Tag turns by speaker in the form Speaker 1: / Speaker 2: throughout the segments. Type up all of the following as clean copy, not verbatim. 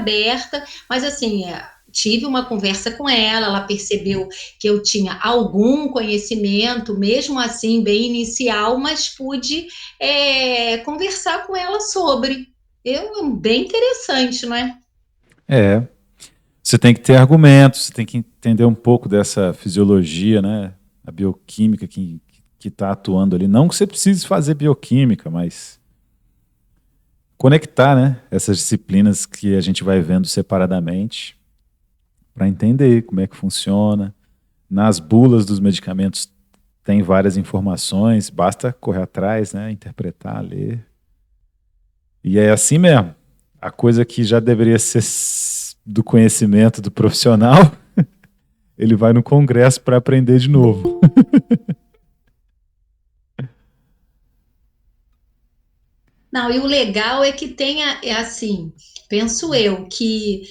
Speaker 1: aberta, mas assim, tive uma conversa com ela, ela percebeu que eu tinha algum conhecimento, mesmo assim, bem inicial, mas pude conversar com ela sobre. Bem interessante, não é?
Speaker 2: É, você tem que ter argumentos, você tem que entender um pouco dessa fisiologia, né? A bioquímica que está atuando ali. Não que você precise fazer bioquímica, mas conectar, né? Essas disciplinas que a gente vai vendo separadamente para entender como é que funciona. Nas bulas dos medicamentos tem várias informações, basta correr atrás, né? Interpretar, ler. E é assim mesmo. A coisa que já deveria ser do conhecimento do profissional, ele vai no congresso para aprender de novo.
Speaker 1: Não, e o legal é que tenha, assim, penso eu, que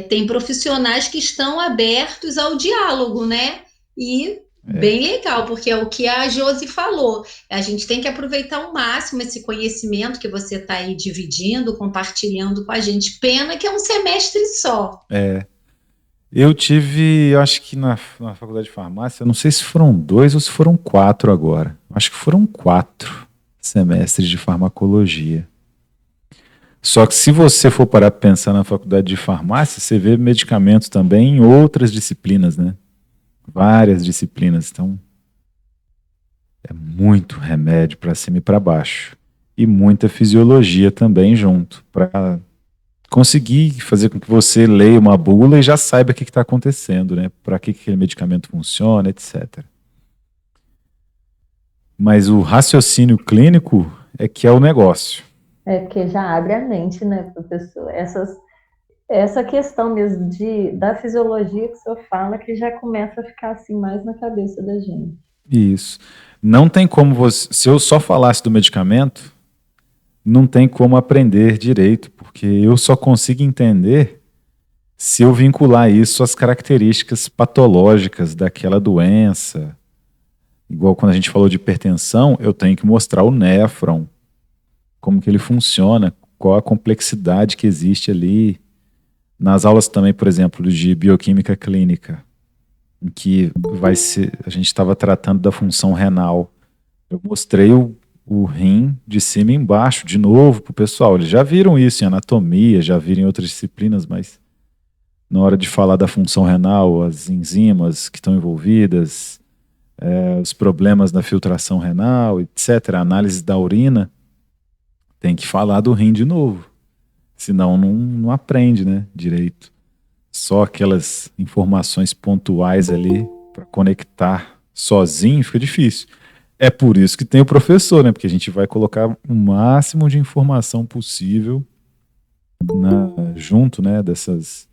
Speaker 1: tem profissionais que estão abertos ao diálogo, né? E
Speaker 2: É.
Speaker 1: bem legal, porque é o que a Josi falou. A gente tem que aproveitar ao máximo esse conhecimento que você está aí dividindo, compartilhando com a gente. Pena que é um semestre só.
Speaker 2: É. Eu tive, eu acho que na faculdade de farmácia, eu não sei se foram 2 ou se foram 4 agora. Acho que foram 4 semestres de farmacologia. Só que se você for parar para pensar na faculdade de farmácia, você vê medicamentos também em outras disciplinas, né? Várias disciplinas. Então, é muito remédio para cima e para baixo. E muita fisiologia também junto, para conseguir fazer com que você leia uma bula e já saiba o que está acontecendo, né? Para que aquele medicamento funciona, etc. Mas o raciocínio clínico é que é o negócio.
Speaker 3: Porque já abre a mente, né, professor? Essa questão mesmo da fisiologia que o senhor fala, que já começa a ficar assim mais na cabeça da gente.
Speaker 2: Isso. Não tem como você. Se eu só falasse do medicamento, não tem como aprender direito, porque eu só consigo entender se eu vincular isso às características patológicas daquela doença. Igual quando a gente falou de hipertensão, eu tenho que mostrar o néfron, como que ele funciona, qual a complexidade que existe ali. Nas aulas também, por exemplo, de bioquímica clínica, em que a gente estava tratando da função renal. Eu mostrei o rim de cima e embaixo, de novo, para o pessoal. Eles já viram isso em anatomia, já viram em outras disciplinas, mas na hora de falar da função renal, as enzimas que estão envolvidas, os problemas da filtração renal, etc., a análise da urina, tem que falar do rim de novo. Senão não aprende, né, direito. Só aquelas informações pontuais ali para conectar sozinho fica difícil. É por isso que tem o professor, né? Porque a gente vai colocar o máximo de informação possível junto, né, dessas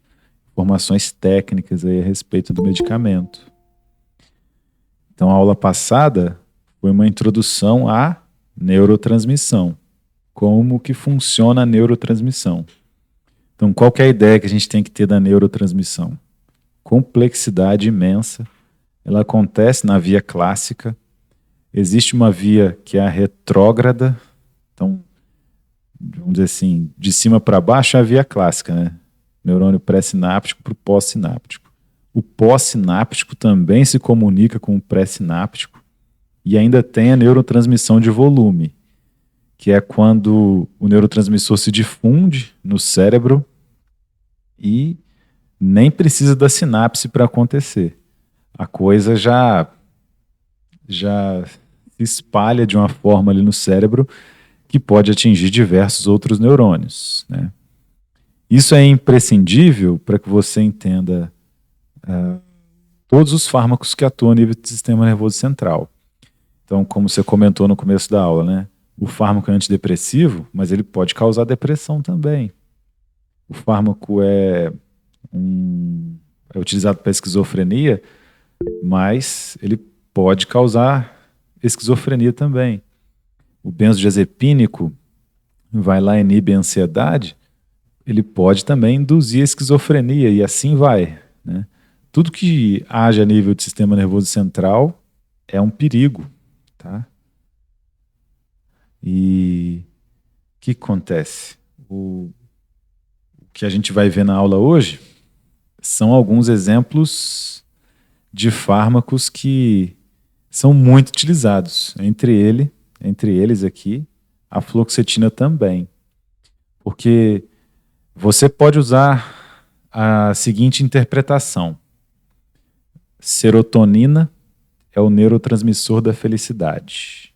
Speaker 2: informações técnicas aí a respeito do medicamento. Então, a aula passada foi uma introdução à neurotransmissão. Como que funciona a neurotransmissão. Então, qual que é a ideia que a gente tem que ter da neurotransmissão? Complexidade imensa. Ela acontece na via clássica. Existe uma via que é a retrógrada. Então, vamos dizer assim, de cima para baixo é a via clássica, né? Neurônio pré-sináptico para o pós-sináptico. O pós-sináptico também se comunica com o pré-sináptico e ainda tem a neurotransmissão de volume, que é quando o neurotransmissor se difunde no cérebro e nem precisa da sinapse para acontecer. A coisa já se espalha de uma forma ali no cérebro que pode atingir diversos outros neurônios, né? Isso é imprescindível para que você entenda todos os fármacos que atuam a nível do sistema nervoso central. Então, como você comentou no começo da aula, né? O fármaco é antidepressivo, mas ele pode causar depressão também. O fármaco é utilizado para esquizofrenia, mas ele pode causar esquizofrenia também. O benzodiazepínico vai lá e inibe a ansiedade, ele pode também induzir a esquizofrenia e assim vai, né? Tudo que age a nível do sistema nervoso central é um perigo, tá? E o que acontece? O que a gente vai ver na aula hoje são alguns exemplos de fármacos que são muito utilizados. Entre eles aqui, a fluoxetina também. Porque você pode usar a seguinte interpretação. Serotonina é o neurotransmissor da felicidade.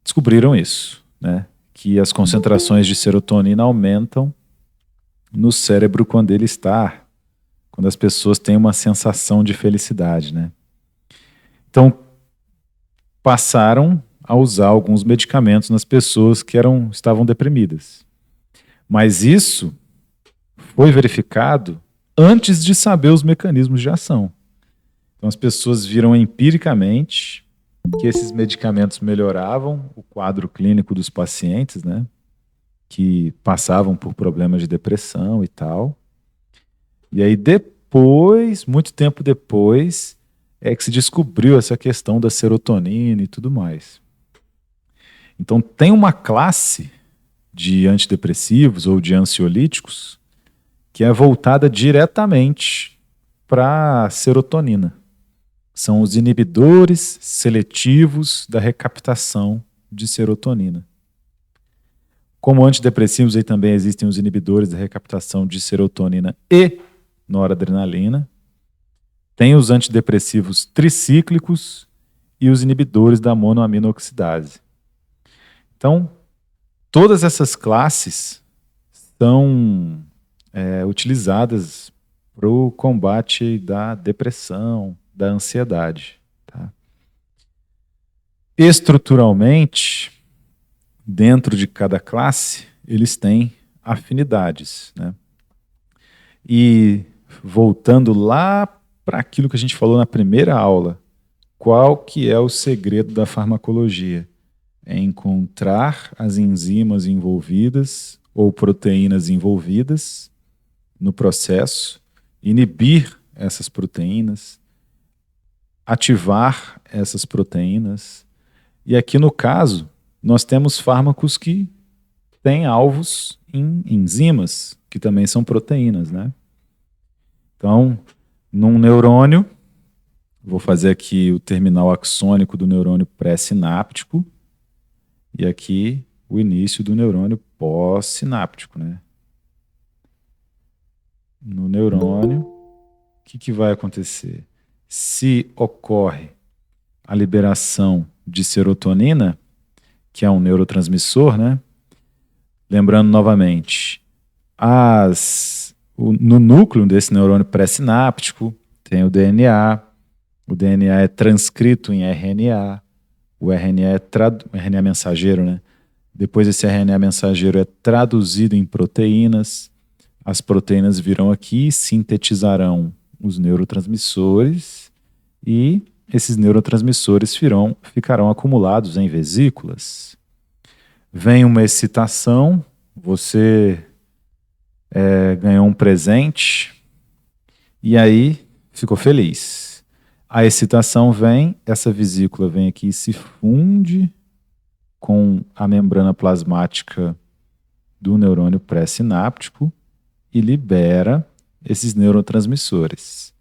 Speaker 2: Descobriram isso, né? Que as concentrações de serotonina aumentam no cérebro quando as pessoas têm uma sensação de felicidade, né? Então, passaram a usar alguns medicamentos nas pessoas que estavam deprimidas. Mas isso foi verificado antes de saber os mecanismos de ação. Então as pessoas viram empiricamente que esses medicamentos melhoravam o quadro clínico dos pacientes, né, que passavam por problemas de depressão e tal. E aí depois, muito tempo depois, é que se descobriu essa questão da serotonina e tudo mais. Então tem uma classe de antidepressivos ou de ansiolíticos que é voltada diretamente para a serotonina. São os inibidores seletivos da recaptação de serotonina. Como antidepressivos, aí também existem os inibidores da recaptação de serotonina e noradrenalina. Tem os antidepressivos tricíclicos e os inibidores da monoaminoxidase. Então, todas essas classes são utilizadas para o combate da depressão, da ansiedade. Tá? Estruturalmente, dentro de cada classe, eles têm afinidades, né? E voltando lá para aquilo que a gente falou na primeira aula, qual que é o segredo da farmacologia? É encontrar as enzimas envolvidas ou proteínas envolvidas no processo, inibir essas proteínas, ativar essas proteínas. E aqui no caso, nós temos fármacos que têm alvos em enzimas, que também são proteínas, né? Então, num neurônio, vou fazer aqui o terminal axônico do neurônio pré-sináptico e aqui o início do neurônio pós-sináptico, né? No neurônio, o que vai acontecer? Se ocorre a liberação de serotonina, que é um neurotransmissor, né? Lembrando novamente, no núcleo desse neurônio pré-sináptico tem o DNA é transcrito em RNA, o RNA é RNA mensageiro, né? Depois esse RNA mensageiro é traduzido em proteínas, as proteínas virão aqui, sintetizarão os neurotransmissores e esses neurotransmissores ficarão acumulados em vesículas. Vem uma excitação, você ganhou um presente e aí ficou feliz. A excitação vem, essa vesícula vem aqui e se funde com a membrana plasmática do neurônio pré-sináptico e libera esses neurotransmissores.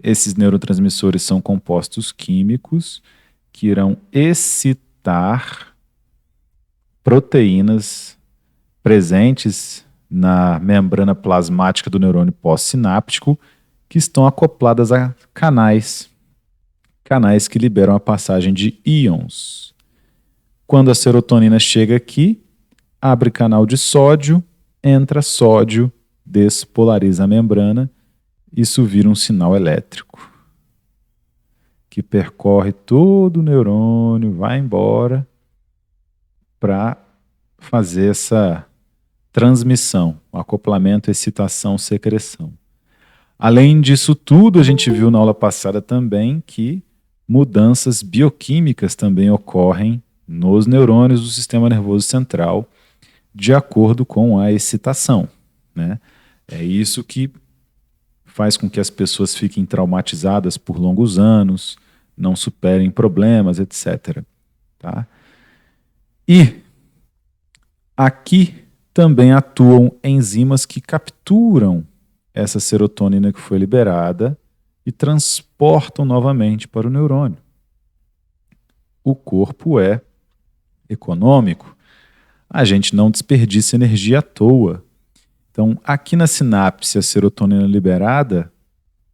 Speaker 2: Esses neurotransmissores são compostos químicos que irão excitar proteínas presentes na membrana plasmática do neurônio pós-sináptico que estão acopladas a canais que liberam a passagem de íons. Quando a serotonina chega aqui, abre canal de sódio, entra sódio, despolariza a membrana, isso vira um sinal elétrico que percorre todo o neurônio, vai embora para fazer essa transmissão, acoplamento, excitação, secreção. Além disso tudo, a gente viu na aula passada também que mudanças bioquímicas também ocorrem nos neurônios do sistema nervoso central de acordo com a excitação, né? É isso que faz com que as pessoas fiquem traumatizadas por longos anos, não superem problemas, etc. Tá? E aqui também atuam enzimas que capturam essa serotonina que foi liberada e transportam novamente para o neurônio. O corpo é econômico, a gente não desperdiça energia à toa. Então, aqui na sinapse, a serotonina liberada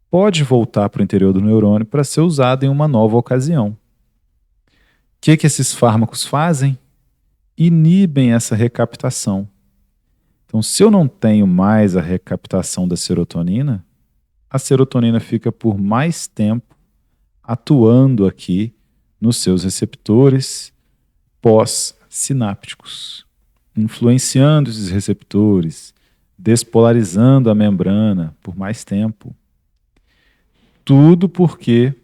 Speaker 2: pode voltar para o interior do neurônio para ser usada em uma nova ocasião. O que esses fármacos fazem? Inibem essa recaptação. Então, se eu não tenho mais a recaptação da serotonina, a serotonina fica por mais tempo atuando aqui nos seus receptores pós-sinápticos, influenciando esses receptores, despolarizando a membrana por mais tempo. Tudo porque,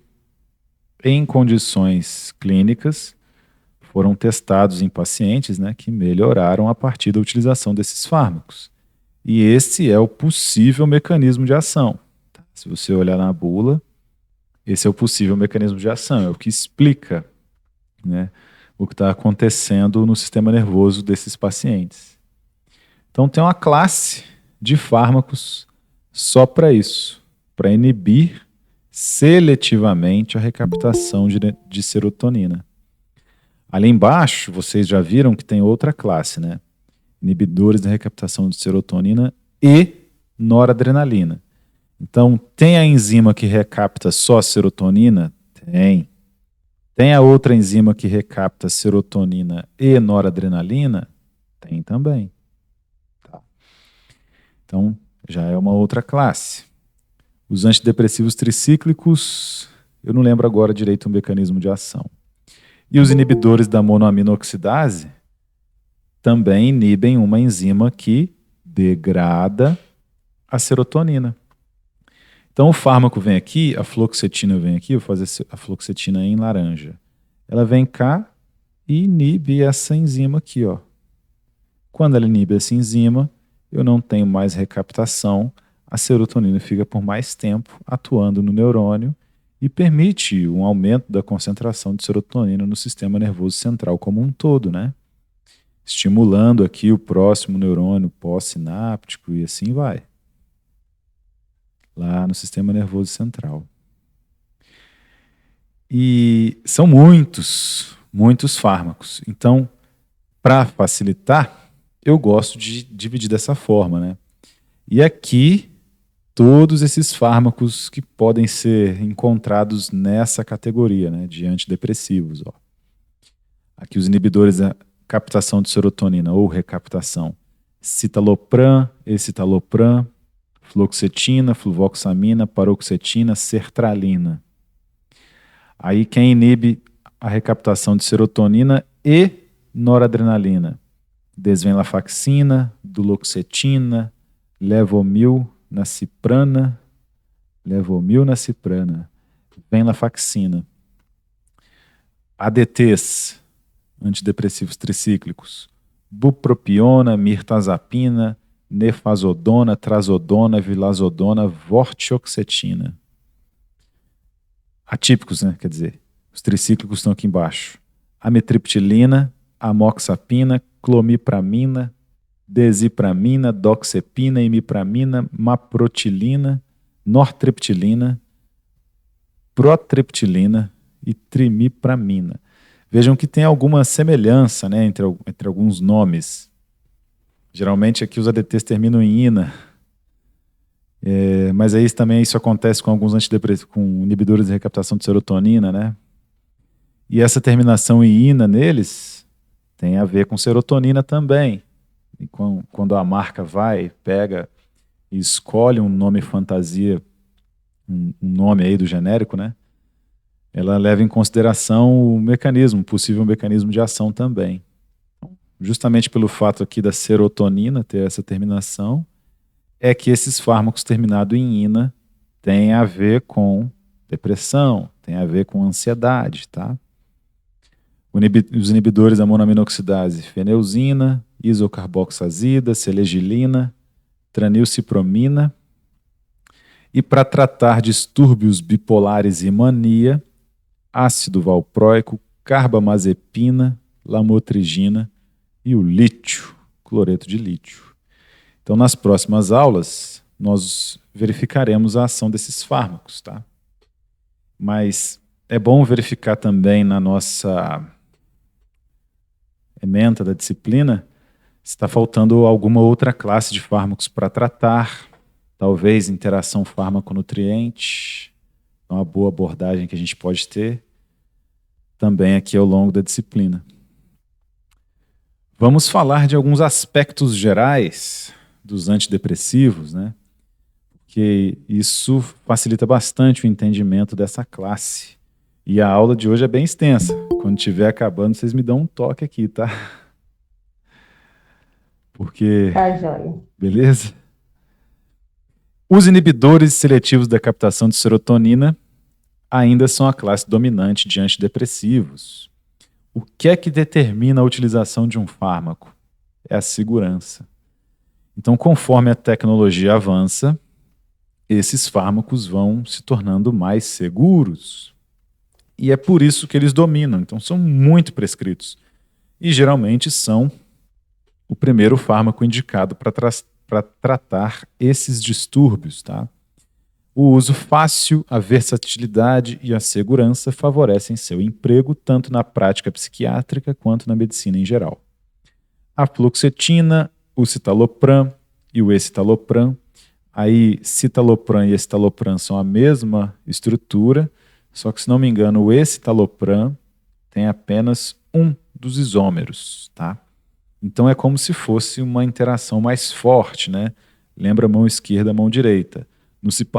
Speaker 2: em condições clínicas, foram testados em pacientes, né, que melhoraram a partir da utilização desses fármacos. E esse é o possível mecanismo de ação. Se você olhar na bula, esse é o possível mecanismo de ação, é o que explica, né, o que está acontecendo no sistema nervoso desses pacientes. Então tem uma classe de fármacos só para isso, para inibir seletivamente a recaptação de serotonina. Ali embaixo, vocês já viram que tem outra classe, né? Inibidores da recaptação de serotonina e noradrenalina. Então, tem a enzima que recapta só serotonina? Tem. Tem a outra enzima que recapta serotonina e noradrenalina? Tem também. Tá. Então, já é uma outra classe. Os antidepressivos tricíclicos, eu não lembro agora direito o mecanismo de ação. E os inibidores da monoaminoxidase também inibem uma enzima que degrada a serotonina. Então o fármaco vem aqui, a fluoxetina vem aqui, eu vou fazer a fluoxetina em laranja. Ela vem cá e inibe essa enzima aqui, ó. Quando ela inibe essa enzima, eu não tenho mais recaptação, a serotonina fica por mais tempo atuando no neurônio e permite um aumento da concentração de serotonina no sistema nervoso central como um todo, né? Estimulando aqui o próximo neurônio pós-sináptico e assim vai. Lá no sistema nervoso central. E são muitos fármacos. Então, para facilitar, eu gosto de dividir dessa forma, né? E aqui, todos esses fármacos que podem ser encontrados nessa categoria, né, de antidepressivos. Ó. Aqui os inibidores da captação de serotonina ou recaptação. Citalopram, escitalopram, fluoxetina, fluvoxamina, paroxetina, sertralina. Aí quem inibe a recaptação de serotonina e noradrenalina? Desvenlafaxina, duloxetina, levomil, naciprana, venlafaxina. ADTs, antidepressivos tricíclicos, bupropiona, mirtazapina, nefazodona, trazodona, vilazodona, vortioxetina. Atípicos, né? Quer dizer, os tricíclicos estão aqui embaixo. Amitriptilina, amoxapina, clomipramina, desipramina, doxepina, imipramina, maprotilina, nortriptilina, protriptilina e trimipramina. Vejam que tem alguma semelhança, né, entre alguns nomes. Geralmente aqui os ADTs terminam em ina, mas aí também isso acontece com alguns antidepressivos, com inibidores de recaptação de serotonina, né? E essa terminação em ina neles tem a ver com serotonina também. E quando a marca pega e escolhe um nome fantasia, um nome aí do genérico, né? Ela leva em consideração o mecanismo, possível mecanismo de ação também. Justamente pelo fato aqui da serotonina ter essa terminação, é que esses fármacos terminados em ina têm a ver com depressão, têm a ver com ansiedade, tá? Os inibidores da monoaminoxidase, feneuzina, isocarboxazida, selegilina, tranilcipromina. E para tratar distúrbios bipolares e mania, ácido valproico, carbamazepina, lamotrigina e o lítio, cloreto de lítio. Então, nas próximas aulas, nós verificaremos a ação desses fármacos, tá? Mas é bom verificar também na nossa ementa da disciplina se está faltando alguma outra classe de fármacos para tratar, talvez interação fármaco-nutriente, uma boa abordagem que a gente pode ter também aqui ao longo da disciplina. Vamos falar de alguns aspectos gerais dos antidepressivos, né? Porque isso facilita bastante o entendimento dessa classe. E a aula de hoje é bem extensa. Quando estiver acabando, vocês me dão um toque aqui, tá? Porque...
Speaker 3: Tá, joia.
Speaker 2: Beleza? Os inibidores seletivos da captação de serotonina ainda são a classe dominante de antidepressivos. O que é que determina a utilização de um fármaco? É a segurança. Então, conforme a tecnologia avança, esses fármacos vão se tornando mais seguros. E é por isso que eles dominam. Então, são muito prescritos. E, geralmente, são o primeiro fármaco indicado para tratar esses distúrbios, tá? O uso fácil, a versatilidade e a segurança favorecem seu emprego tanto na prática psiquiátrica quanto na medicina em geral. A fluoxetina, o citalopram e o escitalopram. Aí, citalopram e escitalopram são a mesma estrutura, só que, se não me engano, o escitalopram tem apenas um dos isômeros, tá? Então, é como se fosse uma interação mais forte, né? Lembra mão esquerda, mão direita.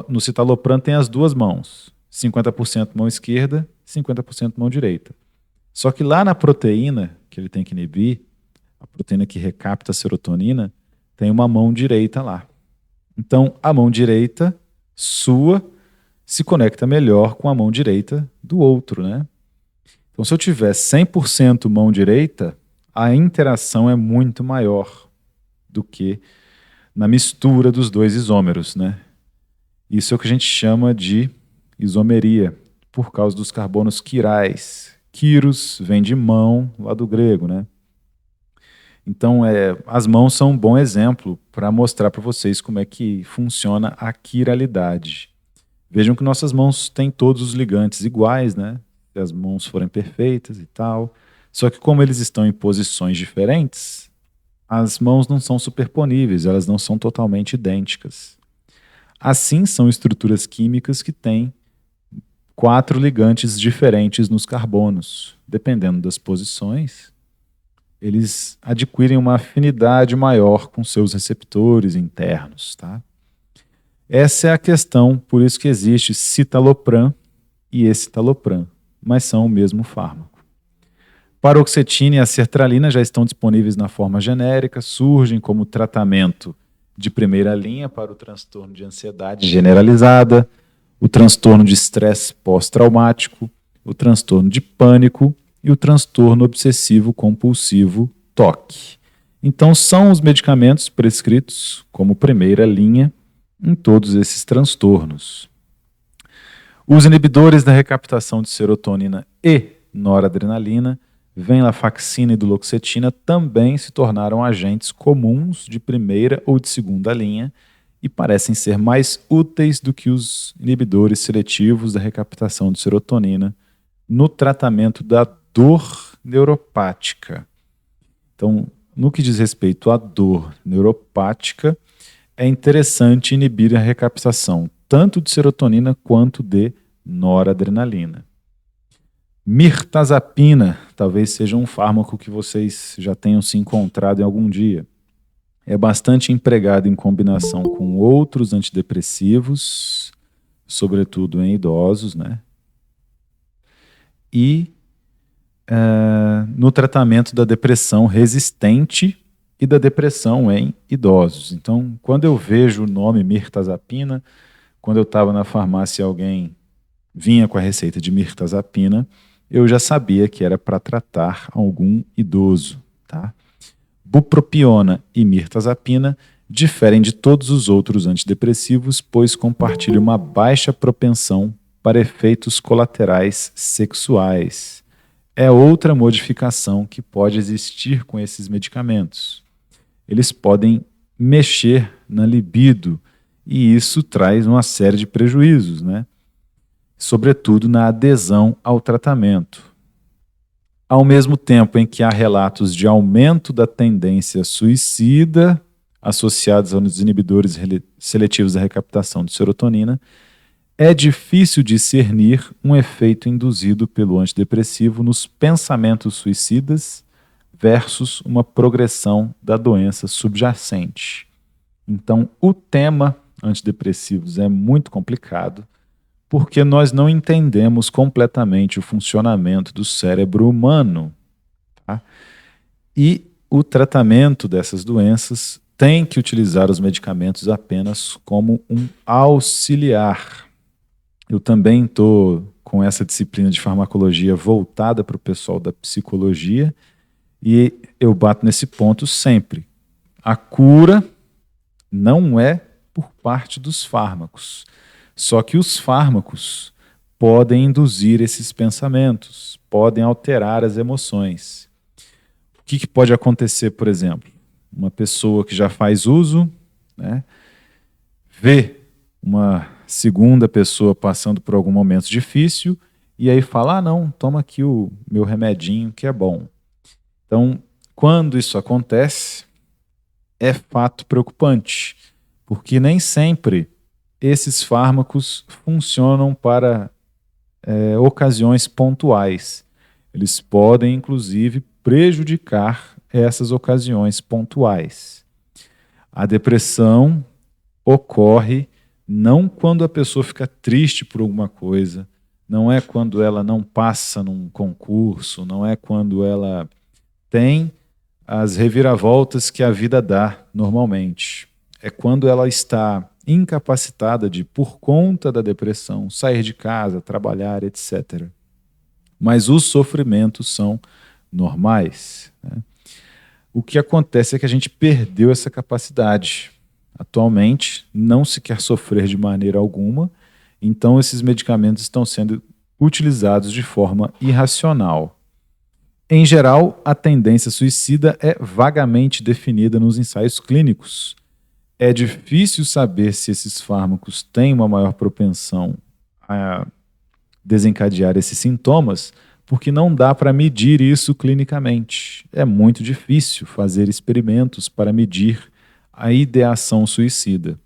Speaker 2: No citalopram tem as duas mãos, 50% mão esquerda, 50% mão direita. Só que lá na proteína que ele tem que inibir, a proteína que recapta a serotonina, tem uma mão direita lá. Então, a mão direita sua se conecta melhor com a mão direita do outro, né? Então, se eu tiver 100% mão direita, a interação é muito maior do que na mistura dos dois isômeros, né? Isso é o que a gente chama de isomeria, por causa dos carbonos quirais. Quiros vem de mão, lá do grego, né? Então, as mãos são um bom exemplo para mostrar para vocês como é que funciona a quiralidade. Vejam que nossas mãos têm todos os ligantes iguais, né? Se as mãos forem perfeitas e tal. Só que como eles estão em posições diferentes, as mãos não são superponíveis, elas não são totalmente idênticas. Assim, são estruturas químicas que têm 4 ligantes diferentes nos carbonos. Dependendo das posições, eles adquirem uma afinidade maior com seus receptores internos, tá? Essa é a questão, por isso que existe citalopram e escitalopram, mas são o mesmo fármaco. Paroxetina e a sertralina já estão disponíveis na forma genérica, surgem como tratamento de primeira linha para o transtorno de ansiedade generalizada, o transtorno de estresse pós-traumático, o transtorno de pânico e o transtorno obsessivo-compulsivo TOC. Então, são os medicamentos prescritos como primeira linha em todos esses transtornos. Os inibidores da recaptação de serotonina e noradrenalina, venlafaxina e duloxetina, também se tornaram agentes comuns de primeira ou de segunda linha e parecem ser mais úteis do que os inibidores seletivos da recaptação de serotonina no tratamento da dor neuropática. Então, no que diz respeito à dor neuropática, é interessante inibir a recaptação tanto de serotonina quanto de noradrenalina. Mirtazapina talvez seja um fármaco que vocês já tenham se encontrado em algum dia. É bastante empregado em combinação com outros antidepressivos, sobretudo em idosos, né? E no tratamento da depressão resistente e da depressão em idosos. Então, quando eu vejo o nome mirtazapina, quando eu estava na farmácia e alguém vinha com a receita de mirtazapina, eu já sabia que era para tratar algum idoso, tá? Bupropiona e mirtazapina diferem de todos os outros antidepressivos, pois compartilham uma baixa propensão para efeitos colaterais sexuais. É outra modificação que pode existir com esses medicamentos. eles podem mexer na libido, e isso traz uma série de prejuízos, né? Sobretudo na adesão ao tratamento. Ao mesmo tempo em que há relatos de aumento da tendência suicida associados aos inibidores seletivos da recaptação de serotonina, é difícil discernir um efeito induzido pelo antidepressivo nos pensamentos suicidas versus uma progressão da doença subjacente. Então, o tema antidepressivos é muito complicado, porque nós não entendemos completamente o funcionamento do cérebro humano. Tá? E o tratamento dessas doenças tem que utilizar os medicamentos apenas como um auxiliar. Eu também estou com essa disciplina de farmacologia voltada para o pessoal da psicologia, e eu bato nesse ponto sempre. A cura não é por parte dos fármacos. Só que os fármacos podem induzir esses pensamentos, podem alterar as emoções. O que pode acontecer, por exemplo? Uma pessoa que já faz uso, né, vê uma segunda pessoa passando por algum momento difícil e aí fala, não, toma aqui o meu remedinho que é bom. Então, quando isso acontece, é fato preocupante, porque nem sempre esses fármacos funcionam para ocasiões pontuais. Eles podem, inclusive, prejudicar essas ocasiões pontuais. A depressão ocorre não quando a pessoa fica triste por alguma coisa, não é quando ela não passa num concurso, não é quando ela tem as reviravoltas que a vida dá normalmente. É quando ela está incapacitada de, por conta da depressão, sair de casa, trabalhar, etc. Mas os sofrimentos são normais, né? O que acontece é que a gente perdeu essa capacidade. Atualmente, não se quer sofrer de maneira alguma, então esses medicamentos estão sendo utilizados de forma irracional. Em geral, a tendência suicida é vagamente definida nos ensaios clínicos. É difícil saber se esses fármacos têm uma maior propensão a desencadear esses sintomas, porque não dá para medir isso clinicamente. É muito difícil fazer experimentos para medir a ideação suicida.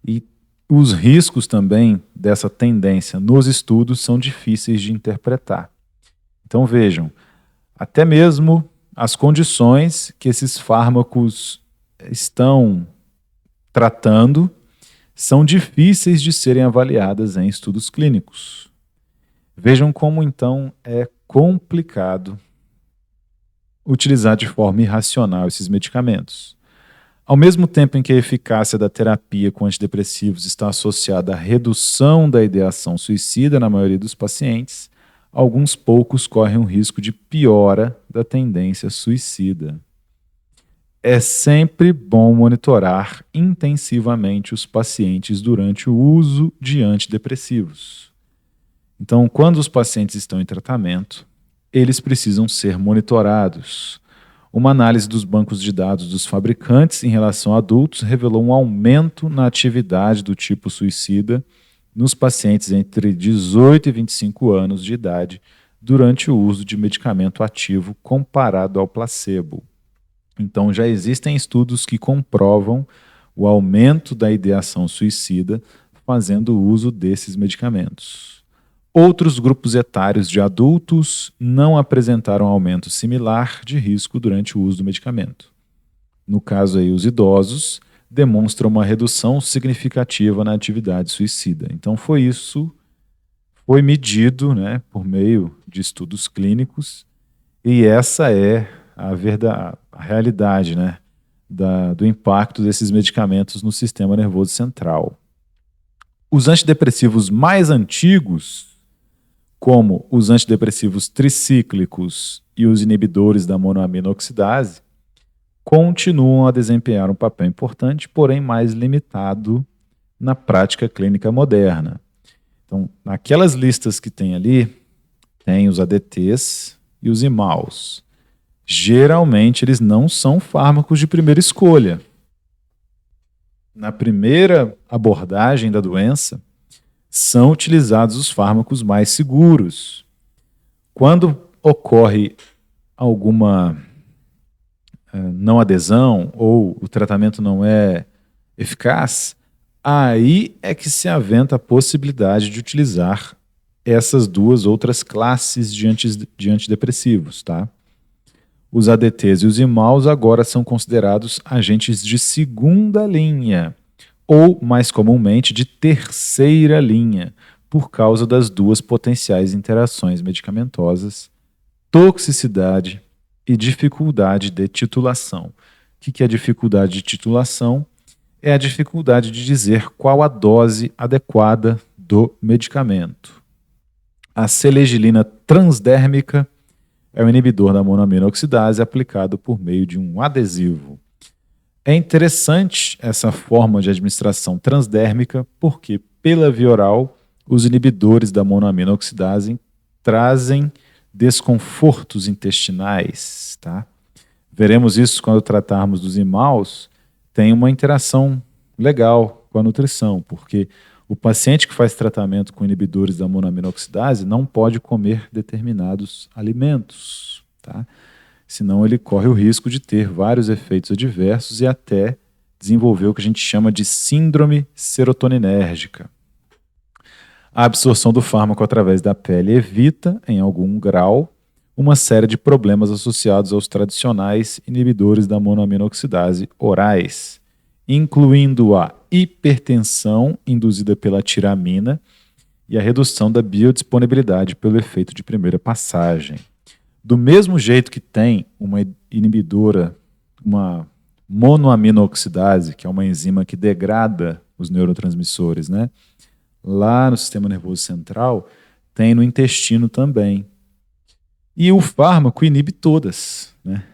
Speaker 2: E os riscos também dessa tendência nos estudos são difíceis de interpretar. Então vejam, até mesmo as condições que esses fármacos estão tratando são difíceis de serem avaliadas em estudos clínicos. Vejam como, então, é complicado utilizar de forma irracional esses medicamentos. Ao mesmo tempo em que a eficácia da terapia com antidepressivos está associada à redução da ideação suicida na maioria dos pacientes, alguns poucos correm o risco de piora da tendência suicida. É sempre bom monitorar intensivamente os pacientes durante o uso de antidepressivos. Então, quando os pacientes estão em tratamento, eles precisam ser monitorados. Uma análise dos bancos de dados dos fabricantes em relação a adultos revelou um aumento na atividade do tipo suicida nos pacientes entre 18 e 25 anos de idade durante o uso de medicamento ativo comparado ao placebo. Então, já existem estudos que comprovam o aumento da ideação suicida fazendo uso desses medicamentos. Outros grupos etários de adultos não apresentaram aumento similar de risco durante o uso do medicamento. No caso aí, os idosos demonstram uma redução significativa na atividade suicida. Então foi medido, né, por meio de estudos clínicos, e essa é a realidade, né, do impacto desses medicamentos no sistema nervoso central. Os antidepressivos mais antigos, como os antidepressivos tricíclicos e os inibidores da monoaminoxidase, continuam a desempenhar um papel importante, porém mais limitado na prática clínica moderna. Então, naquelas listas que tem ali, tem os ADTs e os IMAUs. geralmente eles não são fármacos de primeira escolha. Na primeira abordagem da doença, são utilizados os fármacos mais seguros. Quando ocorre alguma não adesão ou o tratamento não é eficaz, aí é que se aventa a possibilidade de utilizar essas duas outras classes de antidepressivos, tá? Os ADTs e os IMAUs agora são considerados agentes de segunda linha, ou, mais comumente, de terceira linha, por causa das duas potenciais interações medicamentosas, toxicidade e dificuldade de titulação. O que é dificuldade de titulação? É a dificuldade de dizer qual a dose adequada do medicamento. A selegilina transdérmica é um inibidor da monoaminoxidase aplicado por meio de um adesivo. É interessante essa forma de administração transdérmica porque, pela via oral, os inibidores da monoaminoxidase trazem desconfortos intestinais. Tá? Veremos isso quando tratarmos dos IMAUs. Tem uma interação legal com a nutrição, porque o paciente que faz tratamento com inibidores da monoaminoxidase não pode comer determinados alimentos, tá? Senão ele corre o risco de ter vários efeitos adversos e até desenvolver o que a gente chama de síndrome serotoninérgica. A absorção do fármaco através da pele evita, em algum grau, uma série de problemas associados aos tradicionais inibidores da monoaminoxidase orais, incluindo a hipertensão induzida pela tiramina e a redução da biodisponibilidade pelo efeito de primeira passagem. Do mesmo jeito que tem uma inibidora, uma monoaminoxidase, que é uma enzima que degrada os neurotransmissores, né? Lá no sistema nervoso central, tem no intestino também. E o fármaco inibe todas, né?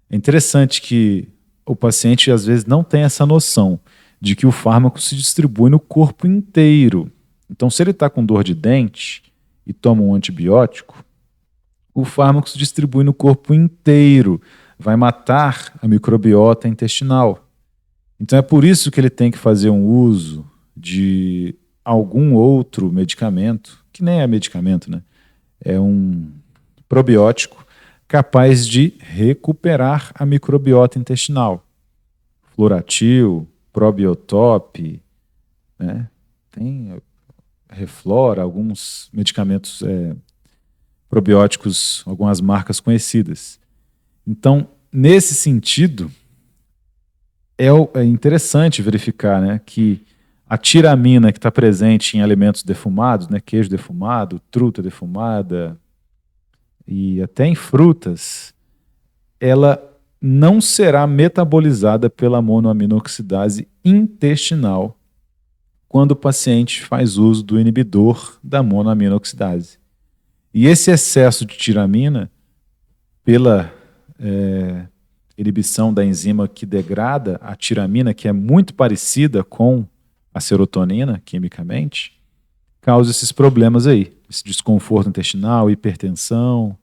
Speaker 2: É interessante que o paciente às vezes não tem essa noção de que o fármaco se distribui no corpo inteiro. Então, se ele está com dor de dente e toma um antibiótico, o fármaco se distribui no corpo inteiro, vai matar a microbiota intestinal. Então é por isso que ele tem que fazer um uso de algum outro medicamento, que nem é medicamento, né? É um probiótico capaz de recuperar a microbiota intestinal. Fluoratil, Probiotop, né? Tem Reflora, alguns medicamentos probióticos, algumas marcas conhecidas. Então, nesse sentido, é interessante verificar, né, que a tiramina que está presente em alimentos defumados, né, queijo defumado, truta defumada e até em frutas, ela não será metabolizada pela monoaminoxidase intestinal quando o paciente faz uso do inibidor da monoaminoxidase. E esse excesso de tiramina, pela inibição da enzima que degrada a tiramina, que é muito parecida com a serotonina, quimicamente, causa esses problemas aí, esse desconforto intestinal, hipertensão,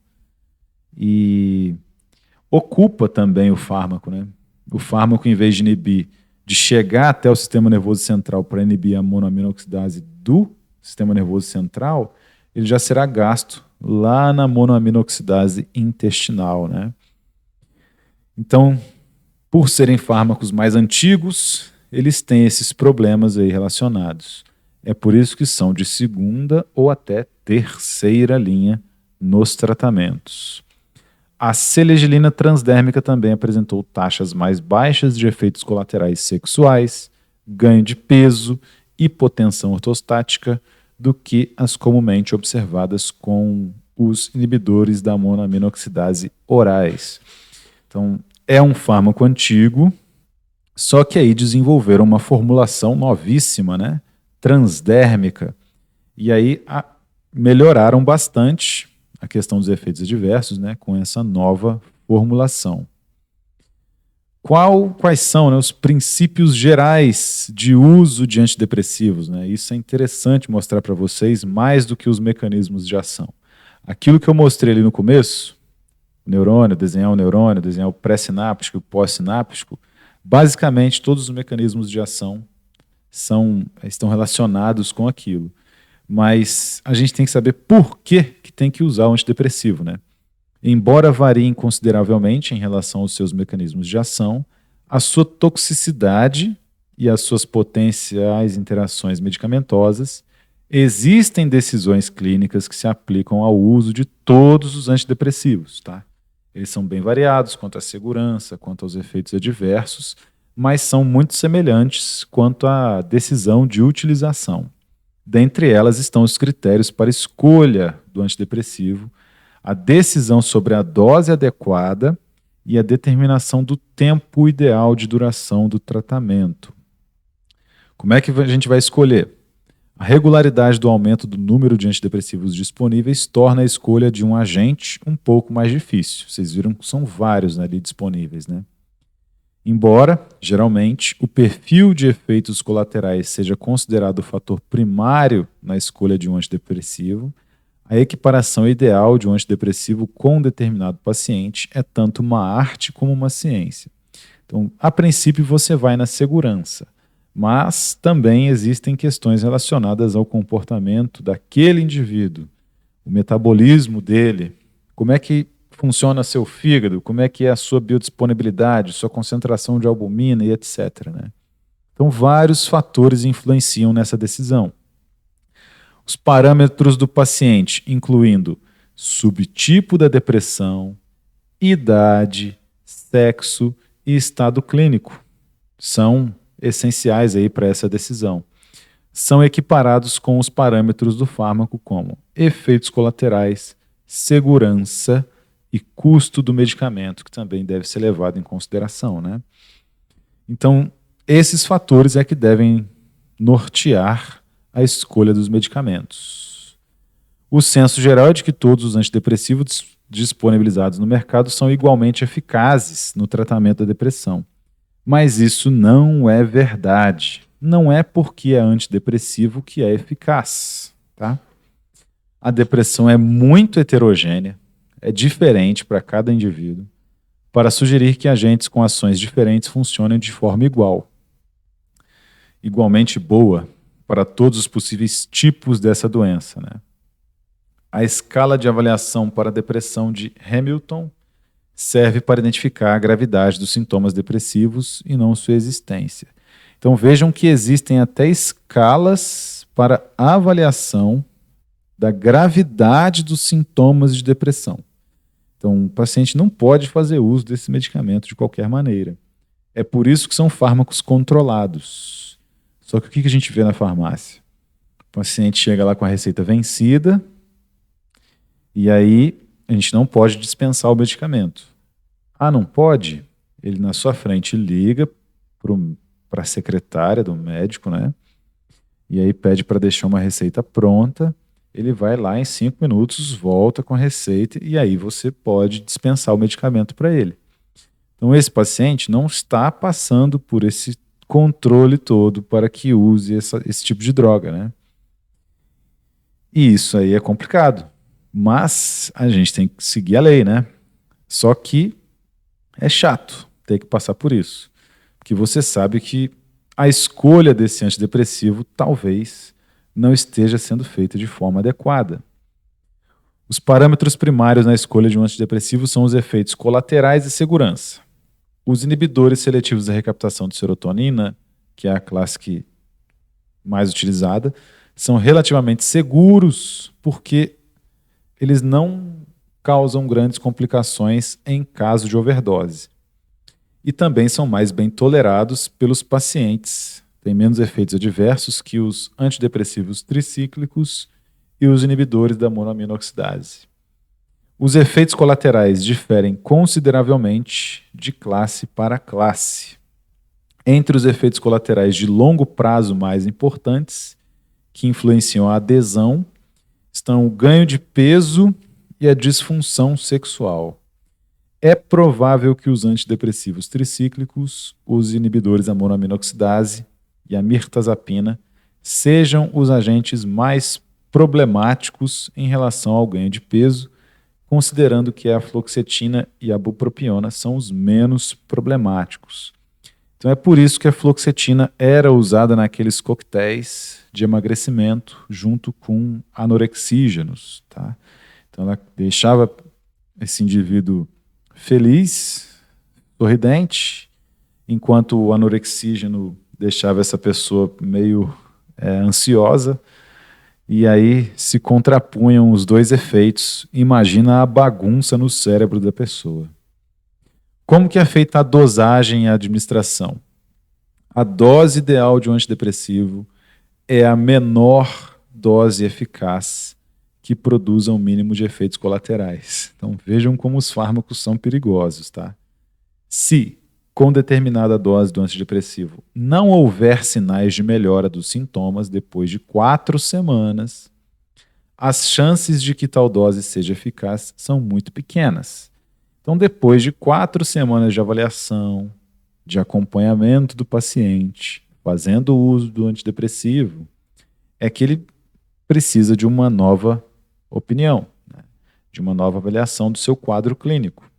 Speaker 2: e ocupa também o fármaco, né? O fármaco, em vez de inibir, de chegar até o sistema nervoso central para inibir a monoaminoxidase do sistema nervoso central, ele já será gasto lá na monoaminoxidase intestinal, né? Então, por serem fármacos mais antigos, eles têm esses problemas aí relacionados. É por isso que são de segunda ou até terceira linha nos tratamentos. A selegilina transdérmica também apresentou taxas mais baixas de efeitos colaterais sexuais, ganho de peso, hipotensão ortostática, do que as comumente observadas com os inibidores da monoaminoxidase orais. Então, é um fármaco antigo, só que aí desenvolveram uma formulação novíssima, né? Transdérmica, e aí melhoraram bastante a questão dos efeitos adversos, né, com essa nova formulação. Quais são, né, os princípios gerais de uso de antidepressivos, né? Isso é interessante mostrar para vocês mais do que os mecanismos de ação. Aquilo que eu mostrei ali no começo, neurônio, desenhar o pré-sináptico e o pós-sináptico, basicamente todos os mecanismos de ação estão relacionados com aquilo. Mas a gente tem que saber por que tem que usar o antidepressivo, né? Embora variem consideravelmente em relação aos seus mecanismos de ação, a sua toxicidade e as suas potenciais interações medicamentosas, existem decisões clínicas que se aplicam ao uso de todos os antidepressivos, tá? Eles são bem variados quanto à segurança, quanto aos efeitos adversos, mas são muito semelhantes quanto à decisão de utilização. Dentre elas estão os critérios para escolha do antidepressivo, a decisão sobre a dose adequada e a determinação do tempo ideal de duração do tratamento. Como é que a gente vai escolher? A regularidade do aumento do número de antidepressivos disponíveis torna a escolha de um agente um pouco mais difícil. Vocês viram que são vários ali disponíveis, né? Embora, geralmente, o perfil de efeitos colaterais seja considerado o fator primário na escolha de um antidepressivo, a equiparação ideal de um antidepressivo com um determinado paciente é tanto uma arte como uma ciência. Então, a princípio, você vai na segurança, mas também existem questões relacionadas ao comportamento daquele indivíduo, o metabolismo dele, como é que funciona seu fígado, como é que é a sua biodisponibilidade, sua concentração de albumina e etc., né? Então, vários fatores influenciam nessa decisão. Os parâmetros do paciente, incluindo subtipo da depressão, idade, sexo e estado clínico, são essenciais aí para essa decisão. São equiparados com os parâmetros do fármaco como efeitos colaterais, segurança e custo do medicamento, que também deve ser levado em consideração, né? Então, esses fatores é que devem nortear a escolha dos medicamentos. O senso geral é de que todos os antidepressivos disponibilizados no mercado são igualmente eficazes no tratamento da depressão. Mas isso não é verdade. Não é porque é antidepressivo que é eficaz, tá? A depressão é muito heterogênea, é diferente para cada indivíduo, para sugerir que agentes com ações diferentes funcionem de forma igualmente boa para todos os possíveis tipos dessa doença, né? A escala de avaliação para a depressão de Hamilton serve para identificar a gravidade dos sintomas depressivos e não sua existência. Então vejam que existem até escalas para avaliação da gravidade dos sintomas de depressão. Então o paciente não pode fazer uso desse medicamento de qualquer maneira. É por isso que são fármacos controlados. Só que o que a gente vê na farmácia? O paciente chega lá com a receita vencida e aí a gente não pode dispensar o medicamento. Ah, não pode? Ele na sua frente liga para a secretária do médico, né? E aí pede para deixar uma receita pronta. Ele vai lá em 5 minutos, volta com a receita e aí você pode dispensar o medicamento para ele. Então esse paciente não está passando por esse controle todo para que use esse tipo de droga, né? E isso aí é complicado, mas a gente tem que seguir a lei, né? Só que é chato ter que passar por isso, porque você sabe que a escolha desse antidepressivo talvez não esteja sendo feita de forma adequada. Os parâmetros primários na escolha de um antidepressivo são os efeitos colaterais e segurança. Os inibidores seletivos da recaptação de serotonina, que é a classe mais utilizada, são relativamente seguros porque eles não causam grandes complicações em caso de overdose. E também são mais bem tolerados pelos pacientes. Tem menos efeitos adversos que os antidepressivos tricíclicos e os inibidores da monoaminoxidase. Os efeitos colaterais diferem consideravelmente de classe para classe. Entre os efeitos colaterais de longo prazo mais importantes, que influenciam a adesão, estão o ganho de peso e a disfunção sexual. É provável que os antidepressivos tricíclicos, os inibidores da monoaminoxidase e a mirtazapina sejam os agentes mais problemáticos em relação ao ganho de peso, considerando que a fluoxetina e a bupropiona são os menos problemáticos. Então é por isso que a fluoxetina era usada naqueles coquetéis de emagrecimento junto com anorexígenos, tá? Então ela deixava esse indivíduo feliz, sorridente, enquanto o anorexígeno deixava essa pessoa meio ansiosa, e aí se contrapunham os dois efeitos. Imagina a bagunça no cérebro da pessoa. Como que é feita a dosagem e a administração? A dose ideal de um antidepressivo é a menor dose eficaz que produza um mínimo de efeitos colaterais. Então vejam como os fármacos são perigosos, tá? Se, com determinada dose do antidepressivo, não houver sinais de melhora dos sintomas depois de 4 semanas, as chances de que tal dose seja eficaz são muito pequenas. Então, depois de 4 semanas de avaliação, de acompanhamento do paciente, fazendo uso do antidepressivo, é que ele precisa de uma nova opinião, né? De uma nova avaliação do seu quadro clínico.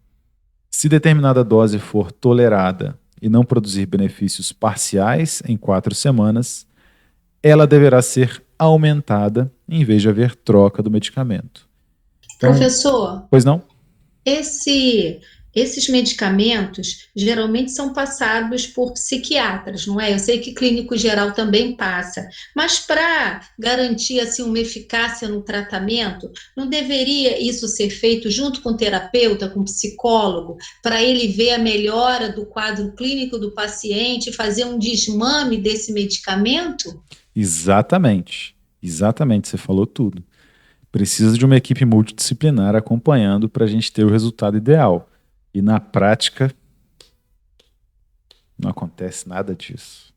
Speaker 2: Se determinada dose for tolerada e não produzir benefícios parciais em 4 semanas, ela deverá ser aumentada em vez de haver troca do medicamento. Então,
Speaker 1: Professor,
Speaker 2: pois não?
Speaker 1: esses medicamentos geralmente são passados por psiquiatras, não é? Eu sei que clínico geral também passa, mas para garantir assim uma eficácia no tratamento, não deveria isso ser feito junto com o terapeuta, com o psicólogo, para ele ver a melhora do quadro clínico do paciente, fazer um desmame desse medicamento?
Speaker 2: Exatamente, você falou tudo. Precisa de uma equipe multidisciplinar acompanhando para a gente ter o resultado ideal. E na prática, não acontece nada disso.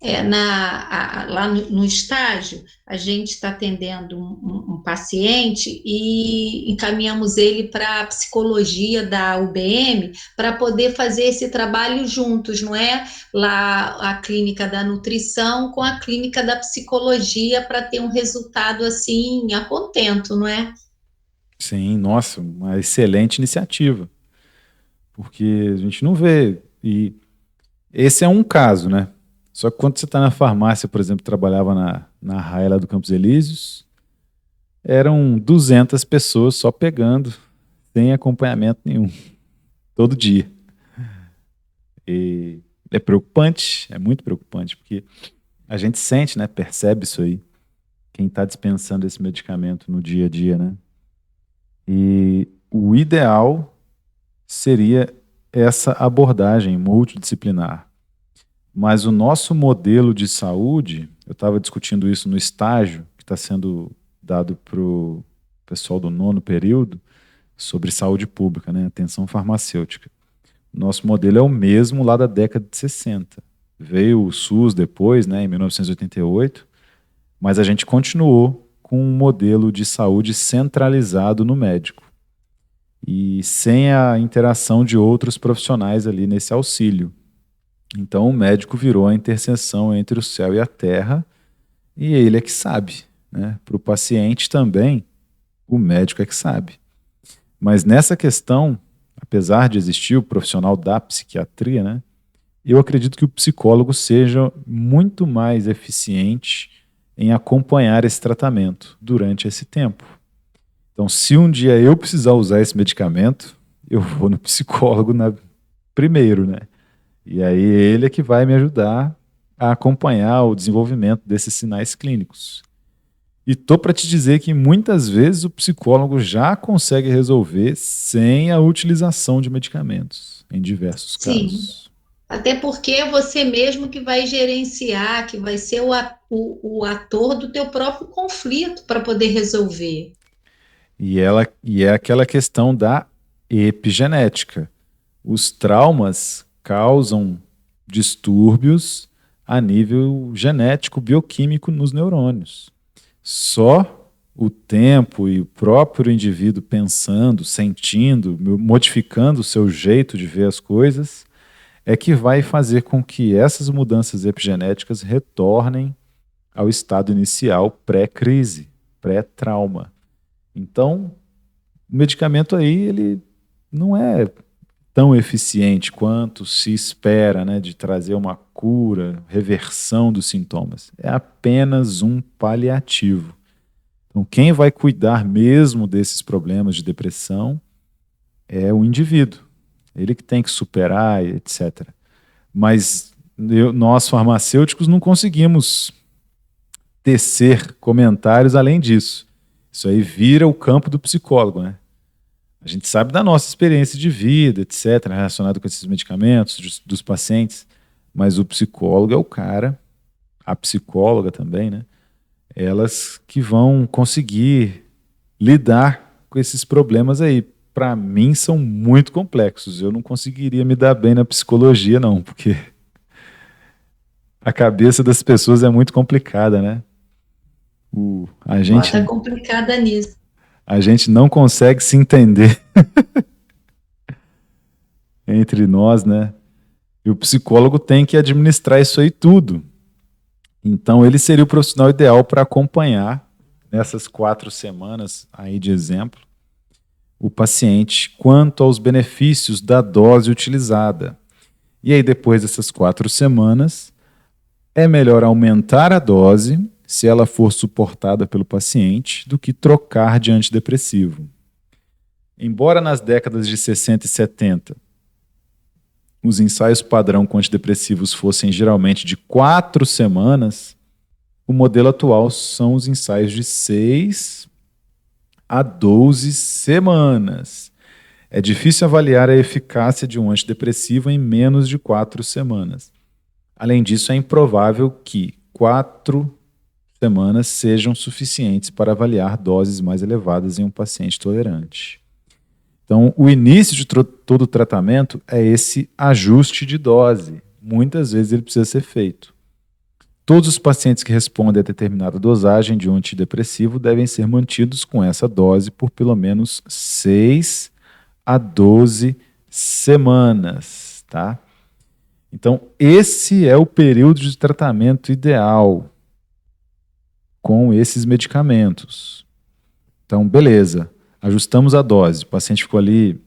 Speaker 1: Lá no estágio, a gente está atendendo um paciente e encaminhamos ele para a psicologia da UBM para poder fazer esse trabalho juntos, não é? Lá a clínica da nutrição com a clínica da psicologia para ter um resultado assim a contento, não é?
Speaker 2: Sim, nossa, uma excelente iniciativa. Porque a gente não vê. E esse é um caso, né? Só que quando você está na farmácia, por exemplo, trabalhava na raia lá do Campos Elíseos, eram 200 pessoas só pegando, sem acompanhamento nenhum, todo dia. E é preocupante, é muito preocupante, porque a gente sente, né? Percebe isso aí. Quem está dispensando esse medicamento no dia a dia, né? E o ideal seria essa abordagem multidisciplinar. Mas o nosso modelo de saúde, eu estava discutindo isso no estágio que está sendo dado para o pessoal do 9º período, sobre saúde pública, né? Atenção farmacêutica. Nosso modelo é o mesmo lá da década de 60. Veio o SUS depois, né, em 1988, mas a gente continuou com um modelo de saúde centralizado no médico e sem a interação de outros profissionais ali nesse auxílio. Então o médico virou a interseção entre o céu e a terra e ele é que sabe, né? Para o paciente também, o médico é que sabe. Mas nessa questão, apesar de existir o profissional da psiquiatria, né, eu acredito que o psicólogo seja muito mais eficiente em acompanhar esse tratamento durante esse tempo. Então, se um dia eu precisar usar esse medicamento, eu vou no psicólogo primeiro, né? E aí ele é que vai me ajudar a acompanhar o desenvolvimento desses sinais clínicos. E tô para te dizer que muitas vezes o psicólogo já consegue resolver sem a utilização de medicamentos, em diversos casos.
Speaker 1: Até porque é você mesmo que vai gerenciar, que vai ser o ator do teu próprio conflito para poder resolver.
Speaker 2: E é aquela questão da epigenética. Os traumas causam distúrbios a nível genético, bioquímico nos neurônios. Só o tempo e o próprio indivíduo pensando, sentindo, modificando o seu jeito de ver as coisas, é que vai fazer com que essas mudanças epigenéticas retornem ao estado inicial pré-crise, pré-trauma. Então, O medicamento aí, ele não é tão eficiente quanto se espera, né, de trazer uma cura, reversão dos sintomas. É apenas um paliativo. Então, quem vai cuidar mesmo desses problemas de depressão é o indivíduo. Ele que tem que superar, etc. Mas nós, farmacêuticos, não conseguimos tecer comentários além disso. Isso aí vira o campo do psicólogo, né? A gente sabe da nossa experiência de vida, etc., relacionado com esses medicamentos, dos pacientes, mas o psicólogo é o cara, a psicóloga também, né? Elas que vão conseguir lidar com esses problemas aí. Para mim, são muito complexos. Eu não conseguiria me dar bem na psicologia, não, porque a cabeça das pessoas é muito complicada, né? A gente,
Speaker 1: Tá complicada nisso.
Speaker 2: a gente não consegue se entender entre nós, né? E o psicólogo tem que administrar isso aí tudo. Então, ele seria o profissional ideal para acompanhar, nessas 4 semanas aí de exemplo, o paciente quanto aos benefícios da dose utilizada. E aí, depois dessas 4 semanas, é melhor aumentar a dose, se ela for suportada pelo paciente, do que trocar de antidepressivo. Embora nas décadas de 60 e 70 os ensaios padrão com antidepressivos fossem geralmente de 4 semanas, o modelo atual são os ensaios de 6 a 12 semanas. É difícil avaliar a eficácia de um antidepressivo em menos de 4 semanas. Além disso, é improvável que 4 semanas sejam suficientes para avaliar doses mais elevadas em um paciente tolerante. Então, o início de todo o tratamento é esse ajuste de dose. Muitas vezes ele precisa ser feito. Todos os pacientes que respondem a determinada dosagem de um antidepressivo devem ser mantidos com essa dose por pelo menos 6 a 12 semanas, tá? Então, esse é o período de tratamento ideal com esses medicamentos. Então, beleza, ajustamos a dose. O paciente ficou ali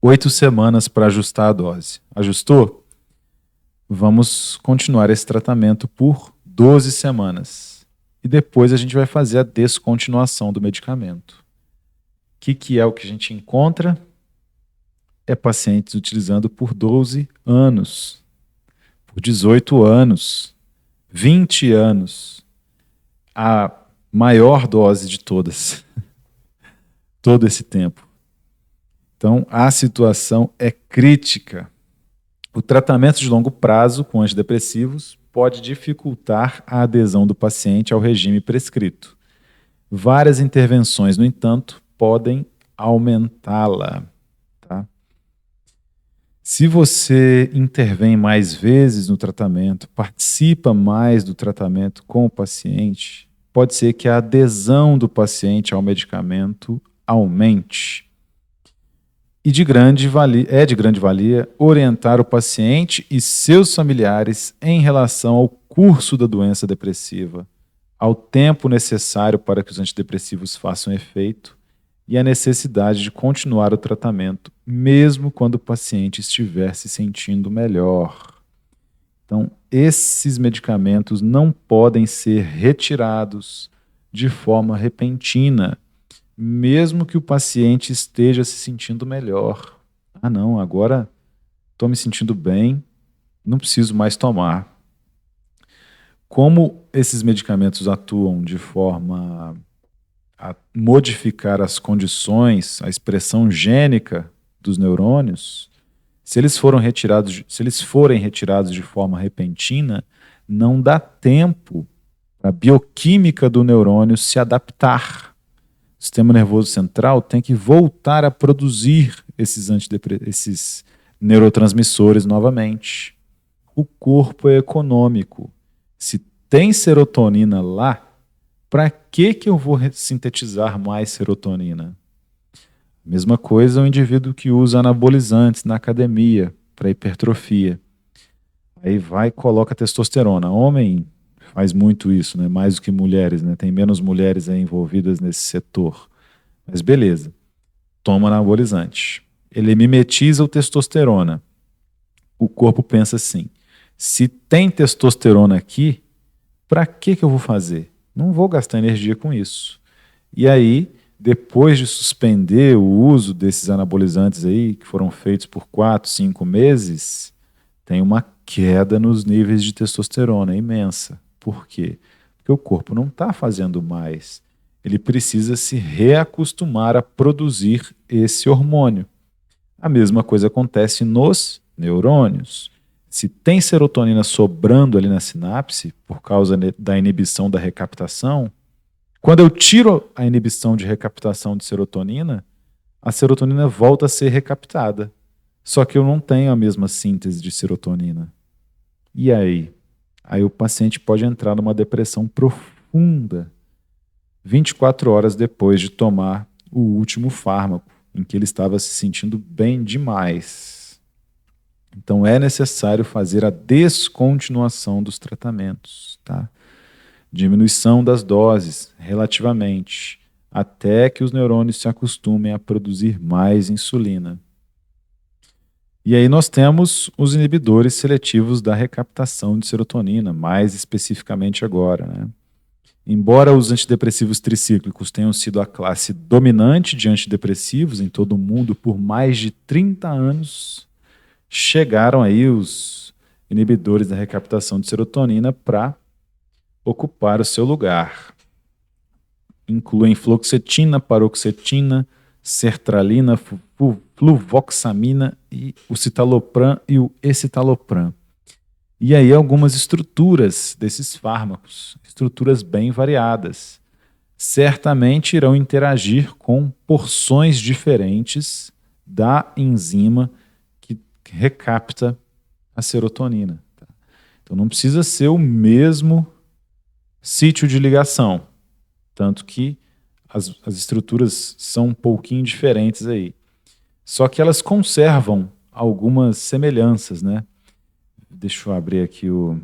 Speaker 2: 8 semanas para ajustar a dose. Ajustou? Vamos continuar esse tratamento por 12 semanas. E depois a gente vai fazer a descontinuação do medicamento. O que é o que a gente encontra? É pacientes utilizando por 12 anos, por 18 anos, 20 anos. A maior dose de todas. Todo esse tempo. Então, a situação é crítica. O tratamento de longo prazo com antidepressivos pode dificultar a adesão do paciente ao regime prescrito. Várias intervenções, no entanto, podem aumentá-la. Tá? Se você intervém mais vezes no tratamento, participa mais do tratamento com o paciente, pode ser que a adesão do paciente ao medicamento aumente. E de grande valia orientar o paciente e seus familiares em relação ao curso da doença depressiva, ao tempo necessário para que os antidepressivos façam efeito e a necessidade de continuar o tratamento, mesmo quando o paciente estiver se sentindo melhor. Então, esses medicamentos não podem ser retirados de forma repentina, mesmo que o paciente esteja se sentindo melhor. Ah, não, agora estou me sentindo bem, não preciso mais tomar. Como esses medicamentos atuam de forma a modificar as condições, a expressão gênica dos neurônios, se eles forem retirados de forma repentina, não dá tempo para a bioquímica do neurônio se adaptar. O sistema nervoso central tem que voltar a produzir esses neurotransmissores novamente. O corpo é econômico. Se tem serotonina lá, para que eu vou sintetizar mais serotonina? Mesma coisa o indivíduo que usa anabolizantes na academia para hipertrofia. Aí vai e coloca testosterona. Homem faz muito isso, né? Mais do que mulheres, né? Tem menos mulheres aí envolvidas nesse setor. Mas beleza. toma anabolizante. Ele mimetiza o testosterona. O corpo pensa assim, se tem testosterona aqui, para que eu vou fazer? Não vou gastar energia com isso. E aí, depois de suspender o uso desses anabolizantes aí, que foram feitos por 4, 5 meses, tem uma queda nos níveis de testosterona imensa. Por quê? Porque o corpo não está fazendo mais. Ele precisa se reacostumar a produzir esse hormônio. A mesma coisa acontece nos neurônios. Se tem serotonina sobrando ali na sinapse, por causa da inibição da recaptação, quando eu tiro a inibição de recaptação de serotonina, a serotonina volta a ser recaptada. Só que eu não tenho a mesma síntese de serotonina. E aí? Aí o paciente pode entrar numa depressão profunda 24 horas depois de tomar o último fármaco, em que ele estava se sentindo bem demais. Então é necessário fazer a descontinuação dos tratamentos, tá? Diminuição das doses, relativamente, até que os neurônios se acostumem a produzir mais insulina. E aí nós temos os inibidores seletivos da recaptação de serotonina, mais especificamente agora, né? Embora os antidepressivos tricíclicos tenham sido a classe dominante de antidepressivos em todo o mundo por mais de 30 anos, chegaram aí os inibidores da recaptação de serotonina para ocupar o seu lugar. Incluem fluoxetina, paroxetina, sertralina, fluvoxamina e o citalopram e o escitalopram. E aí algumas estruturas desses fármacos, estruturas bem variadas, certamente irão interagir com porções diferentes da enzima que recapta a serotonina. Tá? Então não precisa ser o mesmo sítio de ligação, tanto que as estruturas são um pouquinho diferentes aí. Só que elas conservam algumas semelhanças, né? Deixa eu abrir aqui o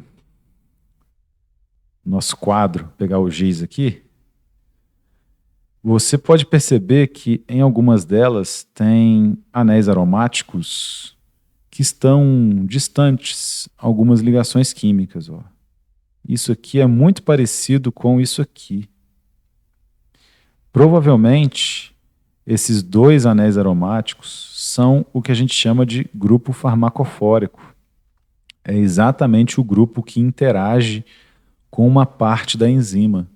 Speaker 2: nosso quadro, pegar o giz aqui. Você pode perceber que em algumas delas tem anéis aromáticos que estão distantes, algumas ligações químicas. Ó. Isso aqui é muito parecido com isso aqui. Provavelmente, esses dois anéis aromáticos são o que a gente chama de grupo farmacofórico. É exatamente o grupo que interage com uma parte da enzima.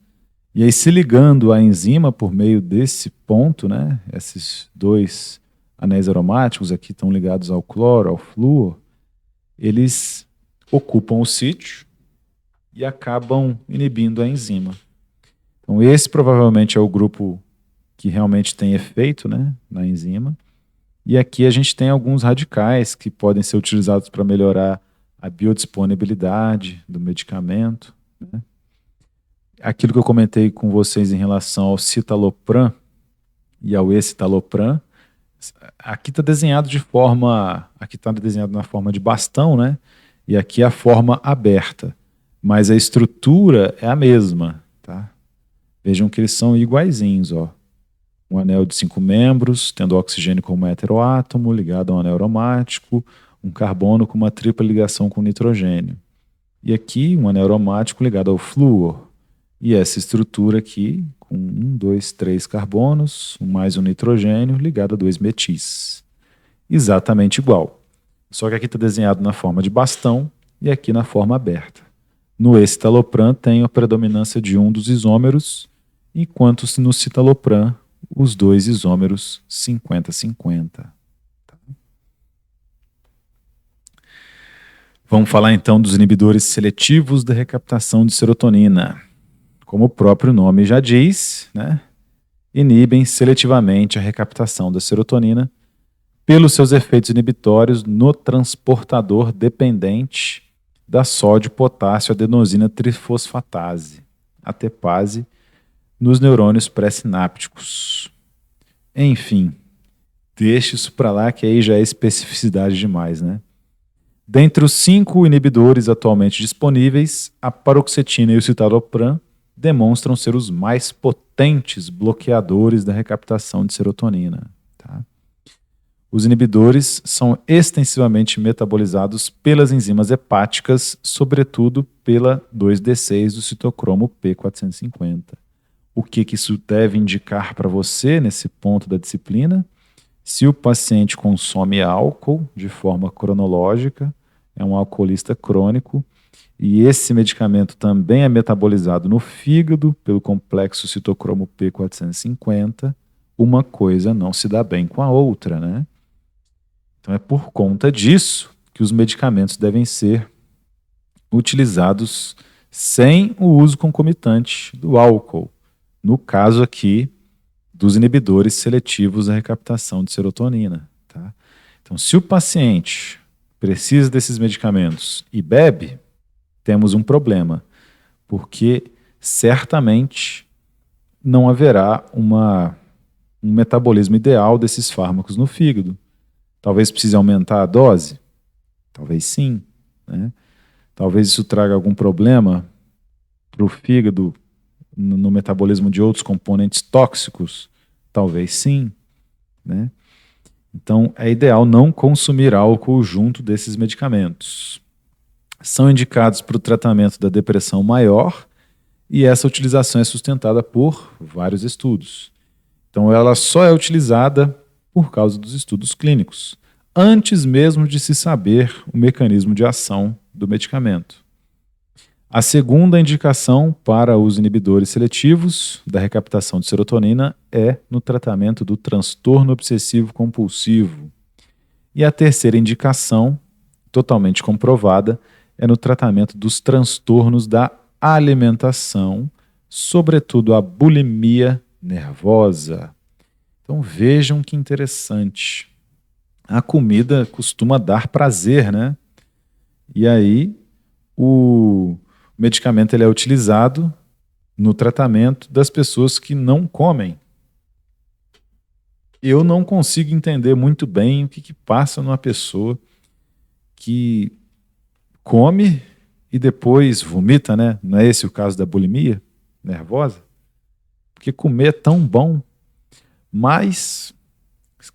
Speaker 2: E aí, se ligando à enzima por meio desse ponto, né, esses dois anéis aromáticos aqui estão ligados ao cloro, ao flúor, eles ocupam o sítio e acabam inibindo a enzima. Então, esse provavelmente é o grupo que realmente tem efeito, né, na enzima. E aqui a gente tem alguns radicais que podem ser utilizados para melhorar a biodisponibilidade do medicamento. Né? Aquilo que eu comentei com vocês em relação ao citalopram e ao escitalopram, aqui está desenhado na forma de bastão, né? E aqui a forma aberta, mas a estrutura é a mesma, tá? Vejam que eles são iguaizinhos, ó. Um anel de 5 membros, tendo oxigênio como heteroátomo, ligado a um anel aromático, um carbono com uma tripla ligação com nitrogênio. E aqui um anel aromático ligado ao flúor. E essa estrutura aqui, com 1, 2, 3 carbonos, mais um nitrogênio, ligado a 2 metis. Exatamente igual. Só que aqui está desenhado na forma de bastão e aqui na forma aberta. No escitalopram tem a predominância de um dos isômeros, enquanto no citalopram os dois isômeros 50-50. Vamos falar então dos inibidores seletivos da recaptação de serotonina. Como o próprio nome já diz, né, inibem seletivamente a recaptação da serotonina pelos seus efeitos inibitórios no transportador dependente da sódio-potássio-adenosina trifosfatase, ATPase, nos neurônios pré-sinápticos. Enfim, deixa isso para lá que aí já é especificidade demais, né? Dentre os 5 inibidores atualmente disponíveis, a paroxetina e o citalopram demonstram ser os mais potentes bloqueadores da recaptação de serotonina. Tá? Os inibidores são extensivamente metabolizados pelas enzimas hepáticas, sobretudo pela 2D6 do citocromo P450. O que isso deve indicar para você nesse ponto da disciplina? Se o paciente consome álcool de forma cronológica, é um alcoolista crônico, e esse medicamento também é metabolizado no fígado pelo complexo citocromo P450, uma coisa não se dá bem com a outra, né? Então é por conta disso que os medicamentos devem ser utilizados sem o uso concomitante do álcool. No caso aqui, dos inibidores seletivos da recaptação de serotonina. Tá? Então, se o paciente precisa desses medicamentos e bebe, temos um problema, porque certamente não haverá um metabolismo ideal desses fármacos no fígado. Talvez precise aumentar a dose? Talvez sim. Né? Talvez isso traga algum problema para o fígado no metabolismo de outros componentes tóxicos? Talvez sim. Né? Então, é ideal não consumir álcool junto desses medicamentos. São indicados para o tratamento da depressão maior e essa utilização é sustentada por vários estudos. Então, ela só é utilizada por causa dos estudos clínicos, antes mesmo de se saber o mecanismo de ação do medicamento. A segunda indicação para os inibidores seletivos da recaptação de serotonina é no tratamento do transtorno obsessivo-compulsivo. E a terceira indicação, totalmente comprovada, é no tratamento dos transtornos da alimentação, sobretudo a bulimia nervosa. Então vejam que interessante. A comida costuma dar prazer, né? E aí o medicamento ele é utilizado no tratamento das pessoas que não comem. Eu não consigo entender muito bem o que passa numa pessoa que come e depois vomita, né? Não é esse o caso da bulimia nervosa? Porque comer é tão bom. Mas,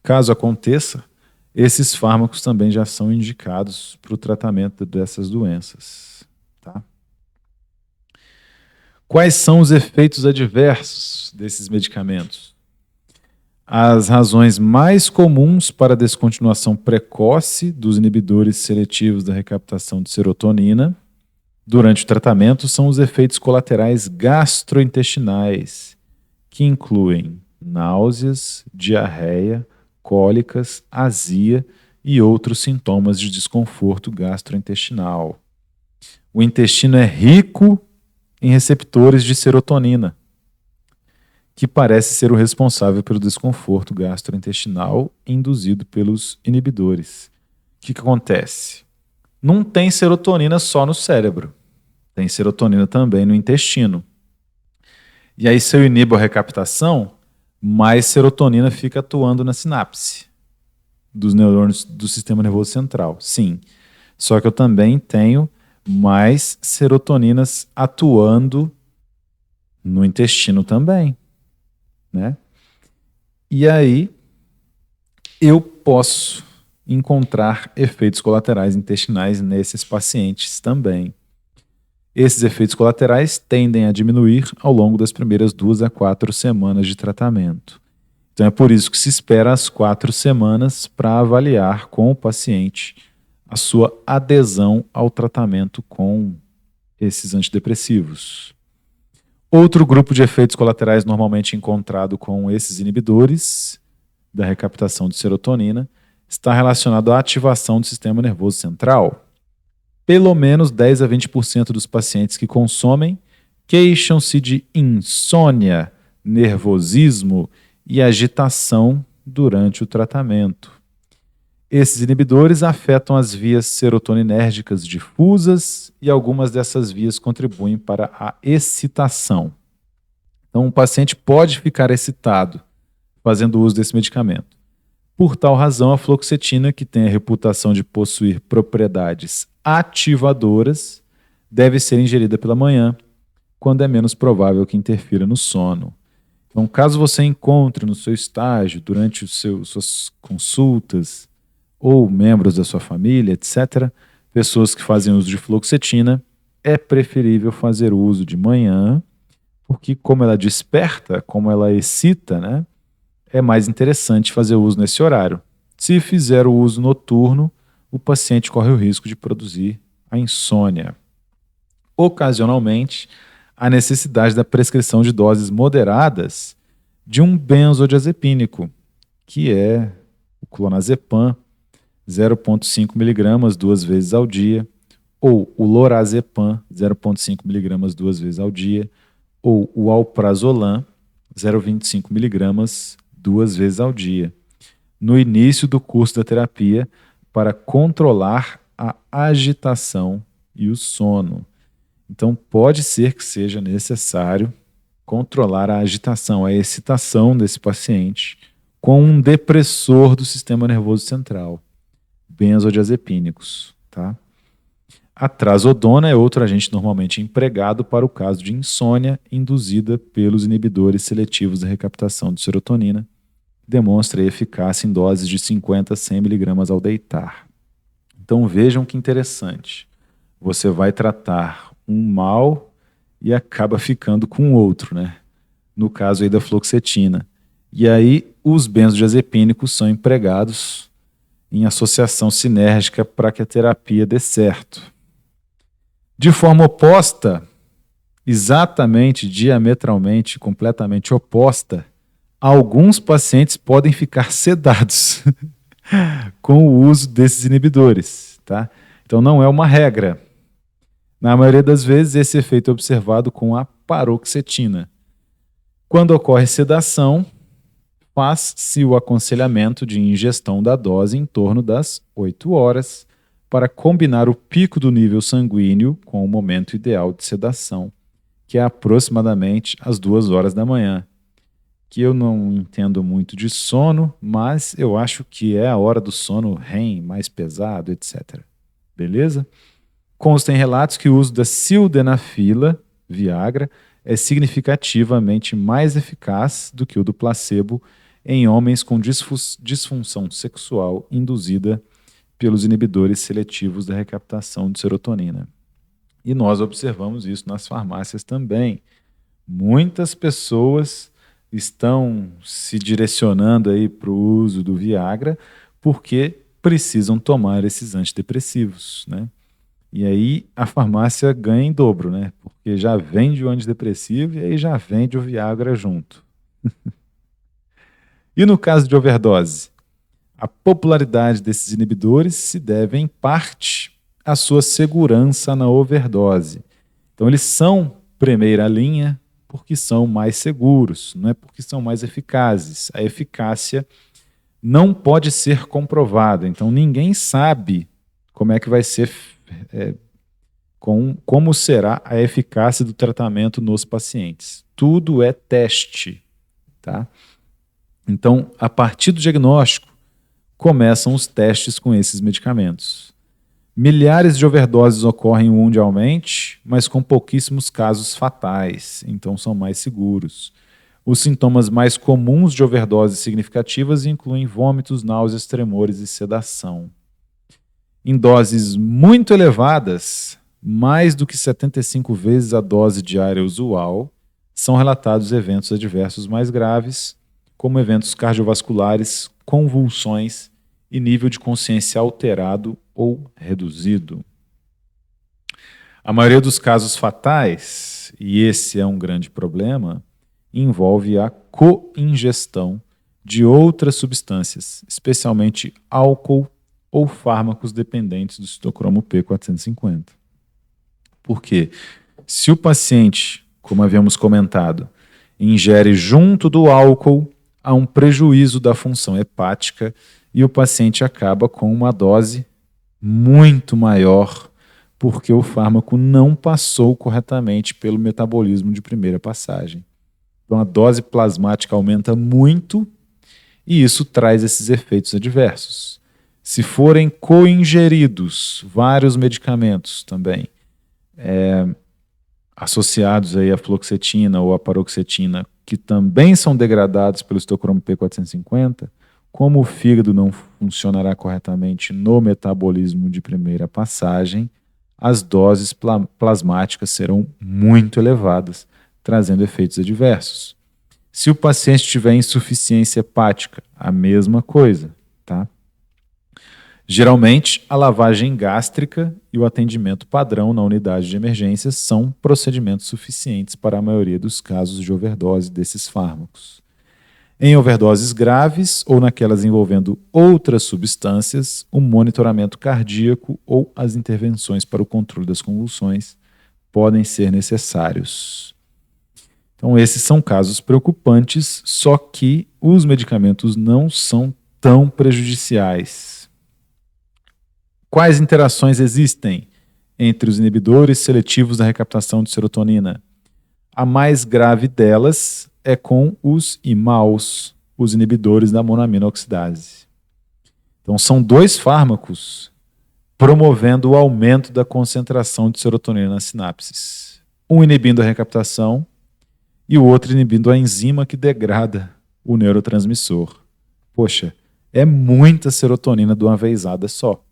Speaker 2: caso aconteça, esses fármacos também já são indicados para o tratamento dessas doenças. Tá? Quais são os efeitos adversos desses medicamentos? As razões mais comuns para a descontinuação precoce dos inibidores seletivos da recaptação de serotonina durante o tratamento são os efeitos colaterais gastrointestinais, que incluem náuseas, diarreia, cólicas, azia e outros sintomas de desconforto gastrointestinal. O intestino é rico em receptores de serotonina, que parece ser o responsável pelo desconforto gastrointestinal induzido pelos inibidores. O que acontece? Não tem serotonina só no cérebro, tem serotonina também no intestino. E aí, se eu inibo a recaptação, mais serotonina fica atuando na sinapse dos neurônios do sistema nervoso central. Sim, só que eu também tenho mais serotoninas atuando no intestino também. Né? E aí eu posso encontrar efeitos colaterais intestinais nesses pacientes também. Esses efeitos colaterais tendem a diminuir ao longo das primeiras 2 a 4 semanas de tratamento. Então é por isso que se espera as 4 semanas para avaliar com o paciente a sua adesão ao tratamento com esses antidepressivos. Outro grupo de efeitos colaterais normalmente encontrado com esses inibidores da recaptação de serotonina está relacionado à ativação do sistema nervoso central. Pelo menos 10 a 20% dos pacientes que consomem queixam-se de insônia, nervosismo e agitação durante o tratamento. Esses inibidores afetam as vias serotoninérgicas difusas e algumas dessas vias contribuem para a excitação. Então, o paciente pode ficar excitado fazendo uso desse medicamento. Por tal razão, a fluoxetina, que tem a reputação de possuir propriedades ativadoras, deve ser ingerida pela manhã, quando é menos provável que interfira no sono. Então, caso você encontre no seu estágio, durante suas consultas, ou membros da sua família, etc., pessoas que fazem uso de fluoxetina, é preferível fazer o uso de manhã, porque como ela desperta, como ela excita, né, é mais interessante fazer o uso nesse horário. Se fizer o uso noturno, o paciente corre o risco de produzir a insônia. Ocasionalmente, a necessidade da prescrição de doses moderadas de um benzodiazepínico, que é o clonazepam, 0,5 mg 2 vezes ao dia, ou o lorazepam, 0,5 mg 2 vezes ao dia, ou o alprazolam, 0,25 mg 2 vezes ao dia, no início do curso da terapia, para controlar a agitação e o sono. Então, pode ser que seja necessário controlar a agitação, a excitação desse paciente com um depressor do sistema nervoso central, benzodiazepínicos, tá? A trazodona é outro agente normalmente empregado para o caso de insônia induzida pelos inibidores seletivos da recaptação de serotonina. Demonstra eficácia em doses de 50 a 100 mg ao deitar. Então vejam que interessante. Você vai tratar um mal e acaba ficando com outro, né? No caso aí da fluoxetina. E aí os benzodiazepínicos são empregados em associação sinérgica para que a terapia dê certo. De forma oposta, exatamente, diametralmente, completamente oposta, alguns pacientes podem ficar sedados com o uso desses inibidores, tá? Então não é uma regra. Na maioria das vezes, esse efeito é observado com a paroxetina. Quando ocorre sedação, faz-se o aconselhamento de ingestão da dose em torno das 8 horas para combinar o pico do nível sanguíneo com o momento ideal de sedação, que é aproximadamente às 2 horas da manhã. Que eu não entendo muito de sono, mas eu acho que é a hora do sono REM, mais pesado, etc. Beleza? Consta em relatos que o uso da sildenafila, Viagra, é significativamente mais eficaz do que o do placebo em homens com disfunção sexual induzida pelos inibidores seletivos da recaptação de serotonina. E nós observamos isso nas farmácias também. Muitas pessoas estão se direcionando aí para o uso do Viagra porque precisam tomar esses antidepressivos, né? E aí a farmácia ganha em dobro, né? Porque já vende o antidepressivo e aí já vende o Viagra junto. E no caso de overdose? A popularidade desses inibidores se deve, em parte, à sua segurança na overdose. Então eles são primeira linha porque são mais seguros, não é porque são mais eficazes. A eficácia não pode ser comprovada, então ninguém sabe como é que vai ser, como será a eficácia do tratamento nos pacientes. Tudo é teste, tá? Então, a partir do diagnóstico, começam os testes com esses medicamentos. Milhares de overdoses ocorrem mundialmente, mas com pouquíssimos casos fatais, então são mais seguros. Os sintomas mais comuns de overdoses significativas incluem vômitos, náuseas, tremores e sedação. Em doses muito elevadas, mais do que 75 vezes a dose diária usual, são relatados eventos adversos mais graves, como eventos cardiovasculares, convulsões e nível de consciência alterado ou reduzido. A maioria dos casos fatais, e esse é um grande problema, envolve a coingestão de outras substâncias, especialmente álcool ou fármacos dependentes do citocromo P450. Por quê? Se o paciente, como havíamos comentado, ingere junto do álcool, há um prejuízo da função hepática e o paciente acaba com uma dose muito maior porque o fármaco não passou corretamente pelo metabolismo de primeira passagem. Então a dose plasmática aumenta muito e isso traz esses efeitos adversos. Se forem coingeridos vários medicamentos também, associados aí à fluoxetina ou à paroxetina que também são degradados pelo citocromo P450, como o fígado não funcionará corretamente no metabolismo de primeira passagem, as doses plasmáticas serão muito elevadas, trazendo efeitos adversos. Se o paciente tiver insuficiência hepática, a mesma coisa, tá? Geralmente, a lavagem gástrica e o atendimento padrão na unidade de emergências são procedimentos suficientes para a maioria dos casos de overdose desses fármacos. Em overdoses graves ou naquelas envolvendo outras substâncias, o monitoramento cardíaco ou as intervenções para o controle das convulsões podem ser necessários. Então, esses são casos preocupantes, só que os medicamentos não são tão prejudiciais. Quais interações existem entre os inibidores seletivos da recaptação de serotonina? A mais grave delas é com os IMAOs, os inibidores da monoaminoxidase. Então, são 2 fármacos promovendo o aumento da concentração de serotonina nas sinapses. Um inibindo a recaptação e o outro inibindo a enzima que degrada o neurotransmissor. Poxa, é muita serotonina de uma vezada só.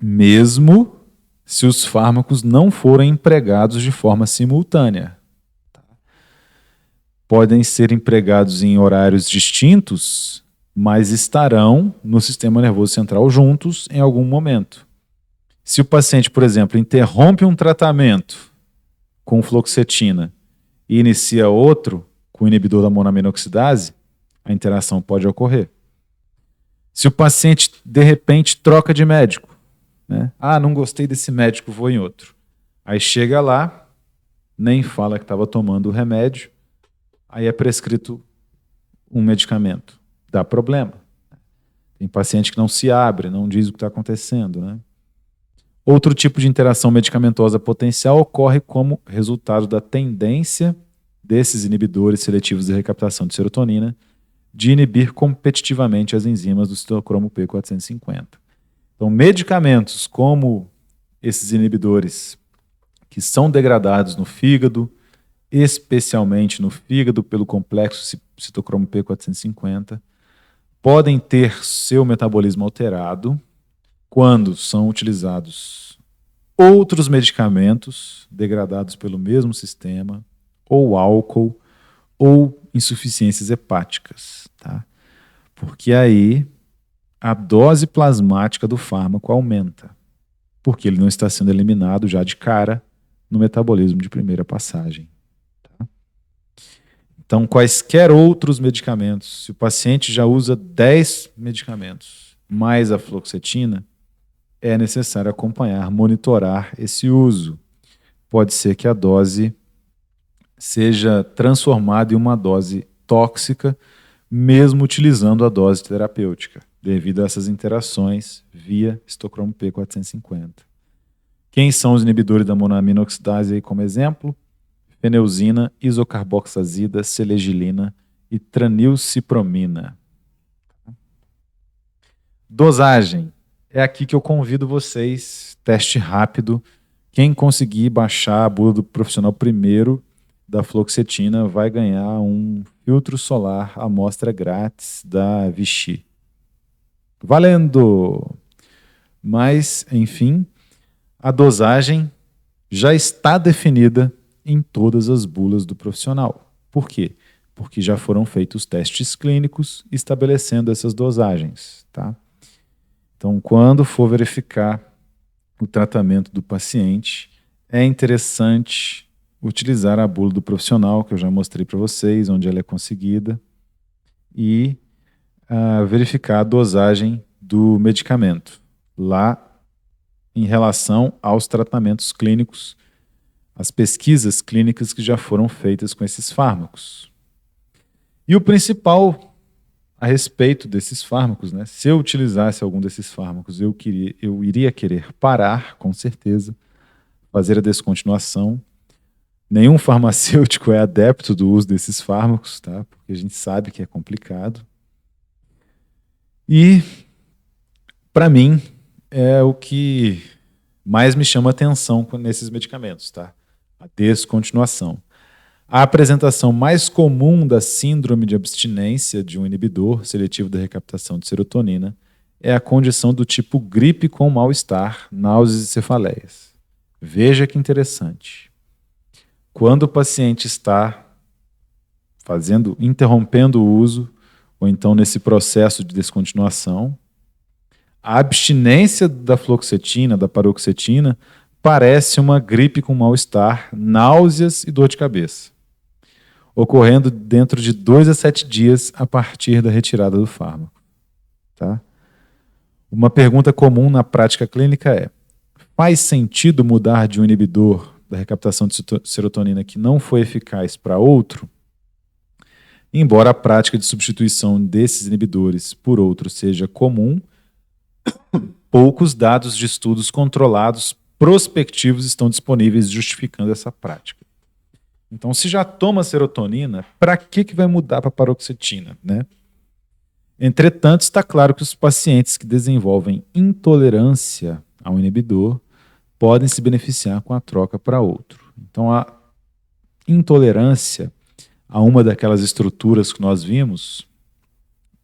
Speaker 2: Mesmo se os fármacos não forem empregados de forma simultânea. Podem ser empregados em horários distintos, mas estarão no sistema nervoso central juntos em algum momento. Se o paciente, por exemplo, interrompe um tratamento com fluoxetina e inicia outro com inibidor da monoaminoxidase, a interação pode ocorrer. Se o paciente, de repente, troca de médico, né? Não gostei desse médico, vou em outro. Aí chega lá, nem fala que estava tomando o remédio, aí é prescrito um medicamento. Dá problema. Tem paciente que não se abre, não diz o que está acontecendo, né? Outro tipo de interação medicamentosa potencial ocorre como resultado da tendência desses inibidores seletivos de recaptação de serotonina de inibir competitivamente as enzimas do citocromo P450. Então, medicamentos como esses inibidores que são degradados no fígado, especialmente no fígado pelo complexo citocromo P450, podem ter seu metabolismo alterado quando são utilizados outros medicamentos degradados pelo mesmo sistema, ou álcool, ou insuficiências hepáticas, tá? Porque aí a dose plasmática do fármaco aumenta, porque ele não está sendo eliminado já de cara no metabolismo de primeira passagem. Tá? Então, quaisquer outros medicamentos, se o paciente já usa 10 medicamentos mais a fluoxetina, é necessário acompanhar, monitorar esse uso. Pode ser que a dose seja transformada em uma dose tóxica, mesmo utilizando a dose terapêutica, devido a essas interações via citocromo P450. Quem são os inibidores da monoaminoxidase aí como exemplo? Feneuzina, isocarboxazida, selegilina e tranilcipromina. Dosagem. É aqui que eu convido vocês, teste rápido. Quem conseguir baixar a bula do profissional primeiro da fluoxetina vai ganhar um filtro solar amostra grátis da Vichy. Valendo! Mas, enfim, a dosagem já está definida em todas as bulas do profissional. Por quê? Porque já foram feitos testes clínicos estabelecendo essas dosagens, tá? Então, quando for verificar o tratamento do paciente, é interessante utilizar a bula do profissional, que eu já mostrei para vocês, onde ela é conseguida, e verificar a dosagem do medicamento, lá em relação aos tratamentos clínicos, as pesquisas clínicas que já foram feitas com esses fármacos. E o principal a respeito desses fármacos, né? Se eu utilizasse algum desses fármacos, eu iria querer parar, com certeza, fazer a descontinuação. Nenhum farmacêutico é adepto do uso desses fármacos, tá? Porque a gente sabe que é complicado. E, para mim, é o que mais me chama atenção nesses medicamentos, tá? a descontinuação. A apresentação mais comum da síndrome de abstinência de um inibidor seletivo da recaptação de serotonina é a condição do tipo gripe com mal-estar, náuseas e cefaleias. Veja que interessante. Quando o paciente está interrompendo o uso, ou então nesse processo de descontinuação, a abstinência da fluoxetina, da paroxetina, parece uma gripe com mal-estar, náuseas e dor de cabeça, ocorrendo dentro de 2 a 7 dias a partir da retirada do fármaco. Tá? Uma pergunta comum na prática clínica é: faz sentido mudar de um inibidor da recaptação de serotonina que não foi eficaz para outro? Embora a prática de substituição desses inibidores por outros seja comum, poucos dados de estudos controlados prospectivos estão disponíveis justificando essa prática. Então, se já toma serotonina, para que vai mudar para paroxetina, né? Entretanto, está claro que os pacientes que desenvolvem intolerância ao inibidor podem se beneficiar com a troca para outro. Então, a intolerância a uma daquelas estruturas que nós vimos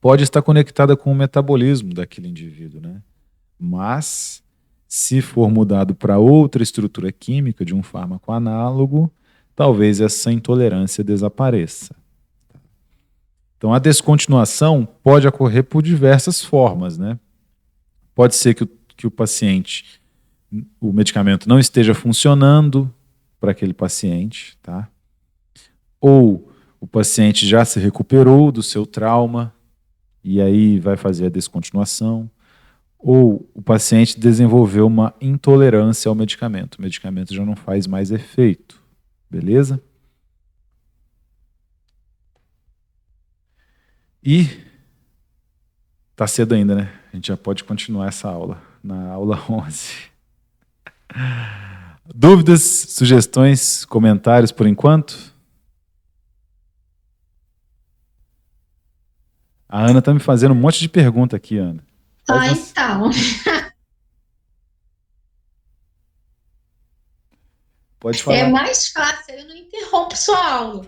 Speaker 2: pode estar conectada com o metabolismo daquele indivíduo, né? Mas, se for mudado para outra estrutura química de um fármaco análogo, talvez essa intolerância desapareça. Então, a descontinuação pode ocorrer por diversas formas, né? Pode ser que o paciente, o medicamento não esteja funcionando para aquele paciente, tá? Ou o paciente já se recuperou do seu trauma e aí vai fazer a descontinuação. Ou o paciente desenvolveu uma intolerância ao medicamento. O medicamento já não faz mais efeito. Beleza? E tá cedo ainda, né? A gente já pode continuar essa aula, na aula 11. Dúvidas, sugestões, comentários por enquanto? A Ana tá me fazendo um monte de pergunta aqui, Ana.
Speaker 1: Então.
Speaker 2: Pode falar.
Speaker 1: É mais fácil, eu não interrompo sua aula.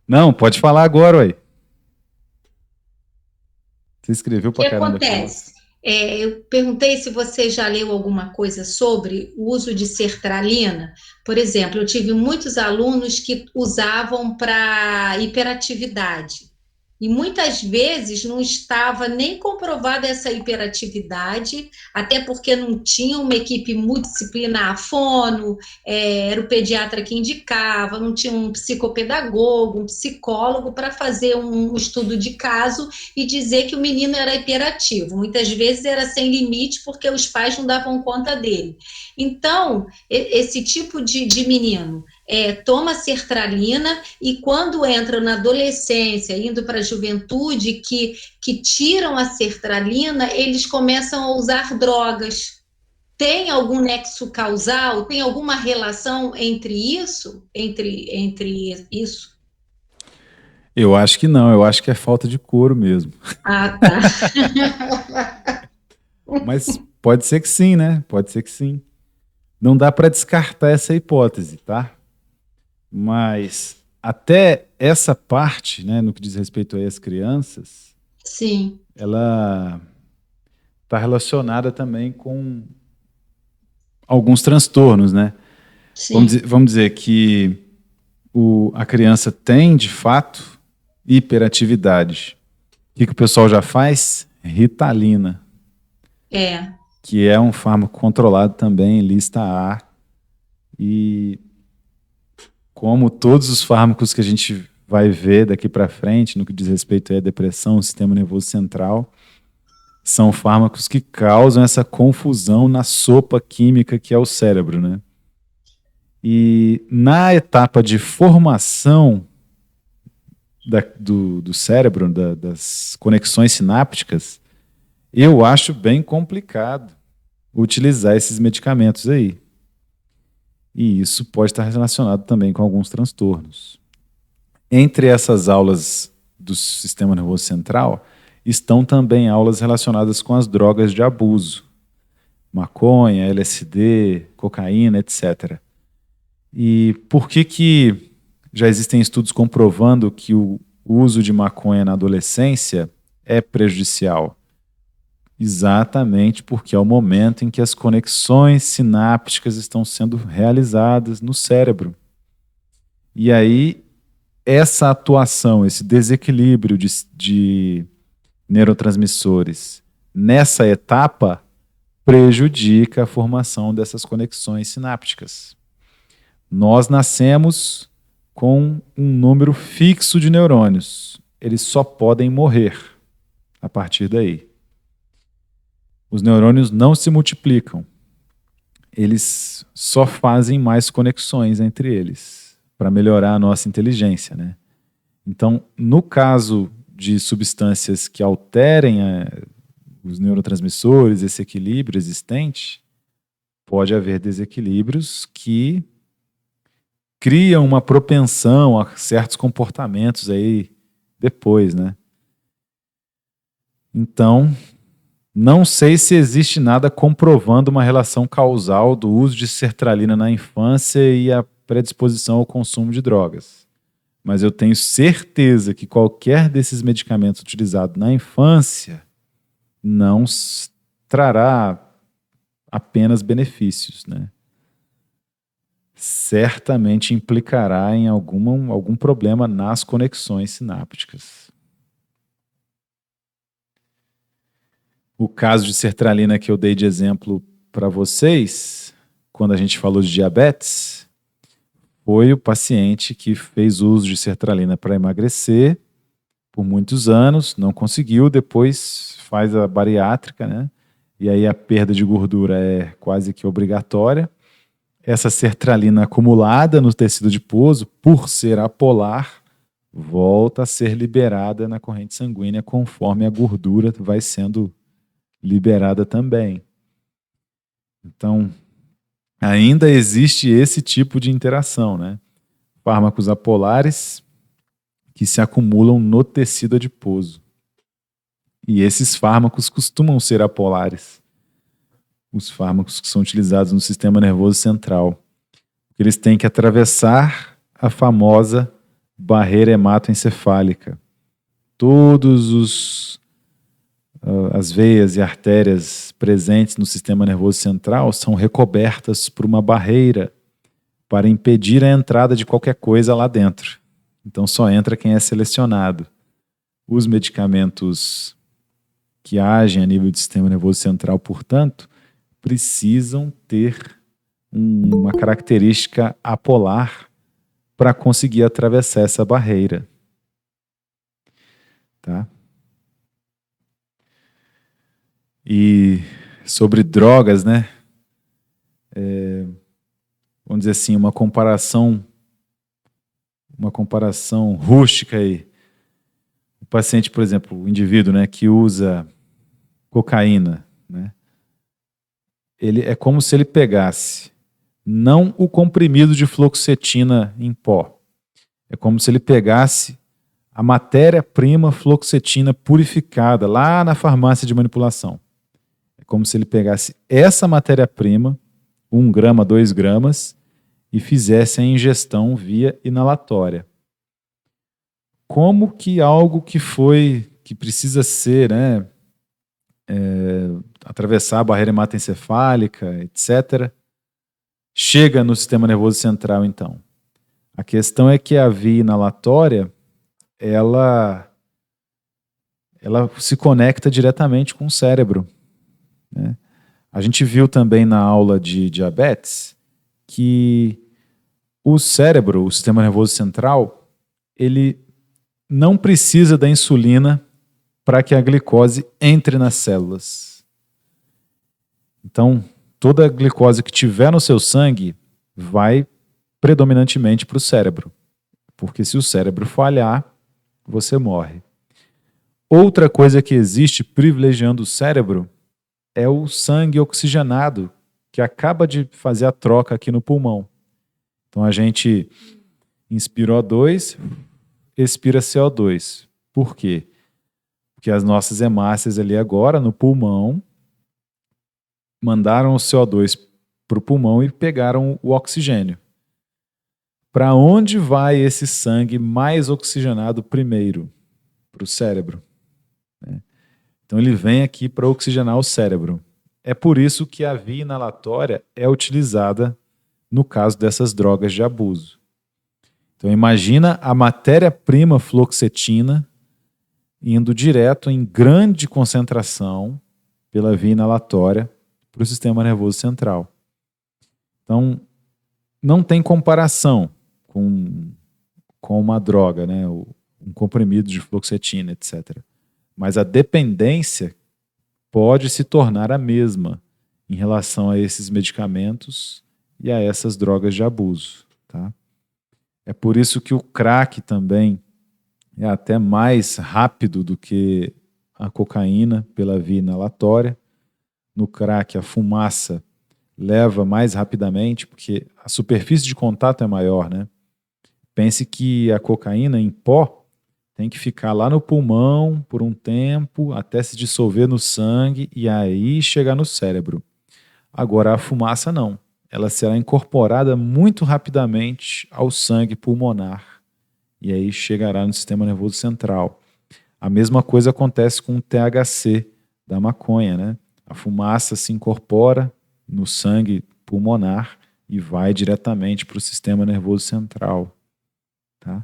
Speaker 2: Não, pode falar agora, ué. Você escreveu pra caramba.
Speaker 1: O que acontece? Eu perguntei se você já leu alguma coisa sobre o uso de sertralina. Por exemplo, eu tive muitos alunos que usavam para hiperatividade. E muitas vezes não estava nem comprovada essa hiperatividade, até porque não tinha uma equipe multidisciplinar, fono, era o pediatra que indicava, não tinha um psicopedagogo, um psicólogo para fazer um estudo de caso e dizer que o menino era hiperativo. Muitas vezes era sem limite porque os pais não davam conta dele. Então, esse tipo de menino toma sertralina e quando entra na adolescência, indo para a juventude, que tiram a sertralina, eles começam a usar drogas. Tem algum nexo causal? Tem alguma relação entre isso? Entre isso?
Speaker 2: Eu acho que não, eu acho que é falta de couro mesmo.
Speaker 1: Ah, tá.
Speaker 2: Mas pode ser que sim, né? Pode ser que sim. Não dá para descartar essa hipótese, tá? Mas até essa parte, né, no que diz respeito às crianças,
Speaker 1: sim,
Speaker 2: ela está relacionada também com alguns transtornos, né?
Speaker 1: sim.
Speaker 2: Vamos dizer que a criança tem, de fato, hiperatividade. O que o pessoal já faz? Ritalina. Que é um fármaco controlado também, lista A. E como todos os fármacos que a gente vai ver daqui para frente, no que diz respeito à depressão, sistema nervoso central, são fármacos que causam essa confusão na sopa química que é o cérebro, né? E na etapa de formação do cérebro, das conexões sinápticas, eu acho bem complicado utilizar esses medicamentos aí. E isso pode estar relacionado também com alguns transtornos. Entre essas aulas do sistema nervoso central, estão também aulas relacionadas com as drogas de abuso. Maconha, LSD, cocaína, etc. E por que já existem estudos comprovando que o uso de maconha na adolescência é prejudicial? Exatamente porque é o momento em que as conexões sinápticas estão sendo realizadas no cérebro. E aí, essa atuação, esse desequilíbrio de neurotransmissores nessa etapa prejudica a formação dessas conexões sinápticas. Nós nascemos com um número fixo de neurônios. Eles só podem morrer a partir daí. Os neurônios não se multiplicam. Eles só fazem mais conexões entre eles para melhorar a nossa inteligência, né? Então, no caso de substâncias que alterem os neurotransmissores, esse equilíbrio existente, pode haver desequilíbrios que criam uma propensão a certos comportamentos aí depois, né? Então, não sei se existe nada comprovando uma relação causal do uso de sertralina na infância e a predisposição ao consumo de drogas. Mas eu tenho certeza que qualquer desses medicamentos utilizados na infância não trará apenas benefícios, né? Certamente implicará em algum problema nas conexões sinápticas. O caso de sertralina que eu dei de exemplo para vocês, quando a gente falou de diabetes, foi o paciente que fez uso de sertralina para emagrecer por muitos anos, não conseguiu, depois faz a bariátrica, né? E aí a perda de gordura é quase que obrigatória. Essa sertralina acumulada no tecido adiposo, por ser apolar, volta a ser liberada na corrente sanguínea conforme a gordura vai sendo liberada também. Então, ainda existe esse tipo de interação, né? Fármacos apolares que se acumulam no tecido adiposo. E esses fármacos costumam ser apolares. Os fármacos que são utilizados no sistema nervoso central. Eles têm que atravessar a famosa barreira hematoencefálica. As veias e artérias presentes no sistema nervoso central são recobertas por uma barreira para impedir a entrada de qualquer coisa lá dentro. Então só entra quem é selecionado. Os medicamentos que agem a nível do sistema nervoso central, portanto, precisam ter uma característica apolar para conseguir atravessar essa barreira. Tá? E sobre drogas, né? Vamos dizer assim, uma comparação rústica aí. O paciente, por exemplo, o indivíduo, né, que usa cocaína, né? Ele é como se ele pegasse não o comprimido de fluoxetina em pó. É como se ele pegasse a matéria-prima fluoxetina purificada lá na farmácia de manipulação. É como se ele pegasse essa matéria-prima, 1 grama, 2 gramas, e fizesse a ingestão via inalatória. Como que algo que precisa ser, né, atravessar a barreira hematoencefálica, etc., chega no sistema nervoso central, então? A questão é que a via inalatória, ela se conecta diretamente com o cérebro, né? A gente viu também na aula de diabetes que o cérebro, o sistema nervoso central, ele não precisa da insulina para que a glicose entre nas células. Então, toda a glicose que tiver no seu sangue vai predominantemente para o cérebro. Porque se o cérebro falhar, você morre. Outra coisa que existe privilegiando o cérebro é o sangue oxigenado, que acaba de fazer a troca aqui no pulmão. Então a gente inspira O2, expira CO2. Por quê? Porque as nossas hemácias ali agora no pulmão mandaram o CO2 para o pulmão e pegaram o oxigênio. para onde vai esse sangue mais oxigenado primeiro? Para o cérebro. Né? Então ele vem aqui para oxigenar o cérebro. É por isso que a via inalatória é utilizada no caso dessas drogas de abuso. Então imagina a matéria-prima fluoxetina indo direto em grande concentração pela via inalatória para o sistema nervoso central. Então não tem comparação com uma droga, né? Um comprimido de fluoxetina, etc. Mas a dependência pode se tornar a mesma em relação a esses medicamentos e a essas drogas de abuso. Tá? É por isso que o crack também é até mais rápido do que a cocaína pela via inalatória. No crack, a fumaça leva mais rapidamente, porque a superfície de contato é maior, né? Pense que a cocaína em pó tem que ficar lá no pulmão por um tempo, até se dissolver no sangue e aí chegar no cérebro. Agora, a fumaça não. Ela será incorporada muito rapidamente ao sangue pulmonar e aí chegará no sistema nervoso central. A mesma coisa acontece com o THC da maconha, né? A fumaça se incorpora no sangue pulmonar e vai diretamente para o sistema nervoso central. Tá?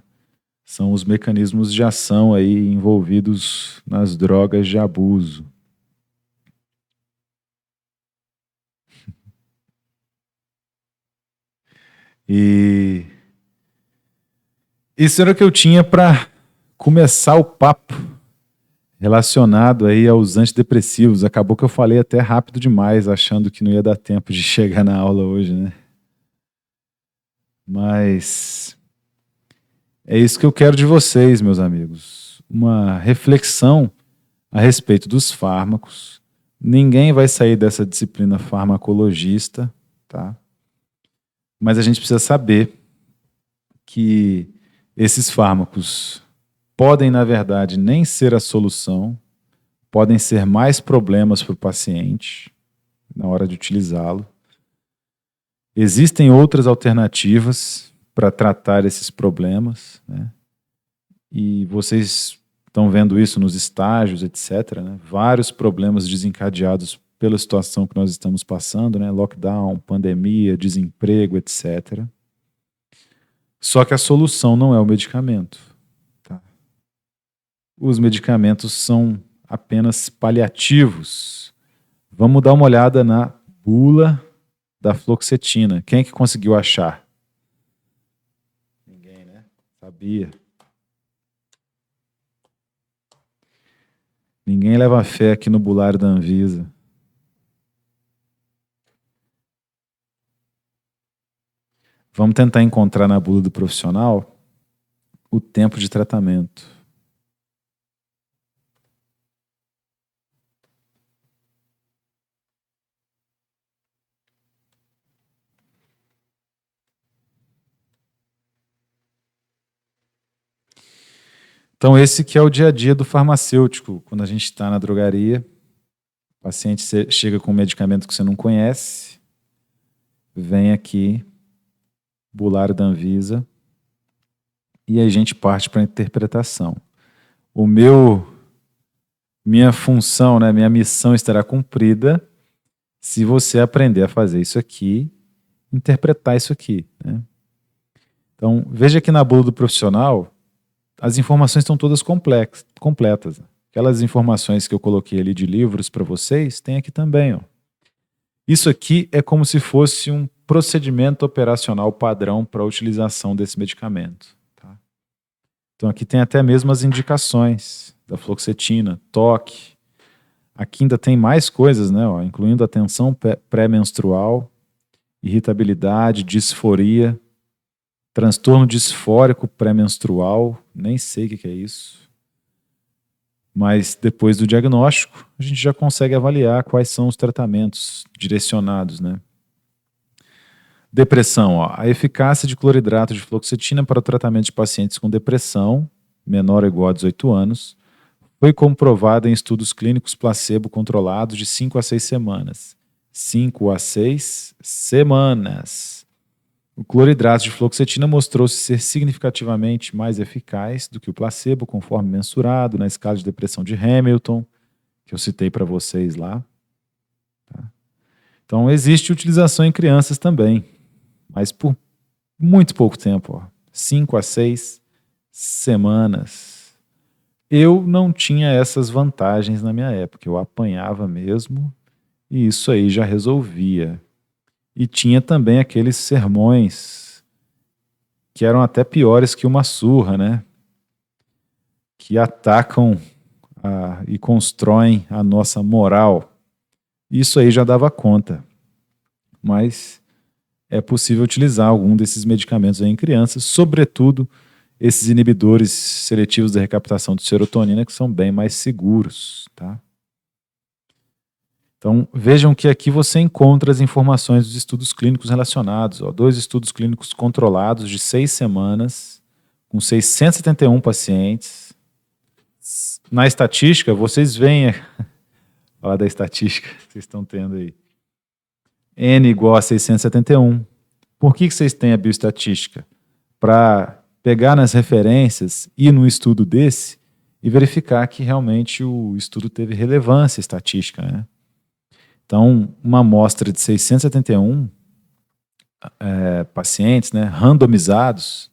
Speaker 2: São os mecanismos de ação aí envolvidos nas drogas de abuso. E isso era o que eu tinha para começar o papo relacionado aí aos antidepressivos. Acabou que eu falei até rápido demais, achando que não ia dar tempo de chegar na aula hoje, né? Mas é isso que eu quero de vocês, meus amigos. Uma reflexão a respeito dos fármacos. Ninguém vai sair dessa disciplina farmacologista, tá? Mas a gente precisa saber que esses fármacos podem, na verdade, nem ser a solução, podem ser mais problemas para o paciente na hora de utilizá-lo. Existem outras alternativas para tratar esses problemas, né? E vocês estão vendo isso nos estágios, etc., né? Vários problemas desencadeados pela situação que nós estamos passando, né? Lockdown, pandemia, desemprego, etc. Só que a solução não é o medicamento. Tá? Os medicamentos são apenas paliativos. Vamos dar uma olhada na bula da fluoxetina. Quem é que conseguiu achar? Ninguém, né? Sabia. Ninguém leva fé aqui no bulário da Anvisa. Vamos tentar encontrar na bula do profissional o tempo de tratamento. Então esse que é o dia a dia do farmacêutico. Quando a gente está na drogaria, o paciente chega com um medicamento que você não conhece, vem aqui, bulário da Anvisa, e aí a gente parte para a interpretação. Minha função, né, minha missão estará cumprida se você aprender a fazer isso aqui, interpretar isso aqui. Né? Então, veja que na bula do profissional, as informações estão todas completas. Aquelas informações que eu coloquei ali de livros para vocês, tem aqui também. Ó. Isso aqui é como se fosse um procedimento operacional padrão para a utilização desse medicamento. Tá? Então aqui tem até mesmo as indicações da fluoxetina, toque. Aqui ainda tem mais coisas, né, ó, incluindo a tensão pré-menstrual, irritabilidade, disforia, transtorno disfórico pré-menstrual, nem sei o que é isso. Mas depois do diagnóstico, a gente já consegue avaliar quais são os tratamentos direcionados, né? Depressão, ó. A eficácia de cloridrato de fluoxetina para o tratamento de pacientes com depressão, menor ou igual a 18 anos, foi comprovada em estudos clínicos placebo controlados de 5 a 6 semanas. 5 a 6 semanas. O cloridrato de fluoxetina mostrou-se ser significativamente mais eficaz do que o placebo, conforme mensurado na escala de depressão de Hamilton, que eu citei para vocês lá. Tá? Então, existe utilização em crianças também, mas por muito pouco tempo, 5 a 6 semanas. Eu não tinha essas vantagens na minha época, eu apanhava mesmo e isso aí já resolvia. E tinha também aqueles sermões que eram até piores que uma surra, né? Que atacam e constroem a nossa moral. Isso aí já dava conta. Mas é possível utilizar algum desses medicamentos aí em crianças, sobretudo esses inibidores seletivos da recaptação de serotonina, que são bem mais seguros, tá? Então, vejam que aqui você encontra as informações dos estudos clínicos relacionados. 2 estudos clínicos controlados de 6 semanas, com 671 pacientes. Na estatística, vocês veem... Olha da estatística que vocês estão tendo aí. N igual a 671. Por que vocês têm a bioestatística? Para pegar nas referências e no estudo desse e verificar que realmente o estudo teve relevância estatística, né? Então, uma amostra de 671 pacientes, né, randomizados,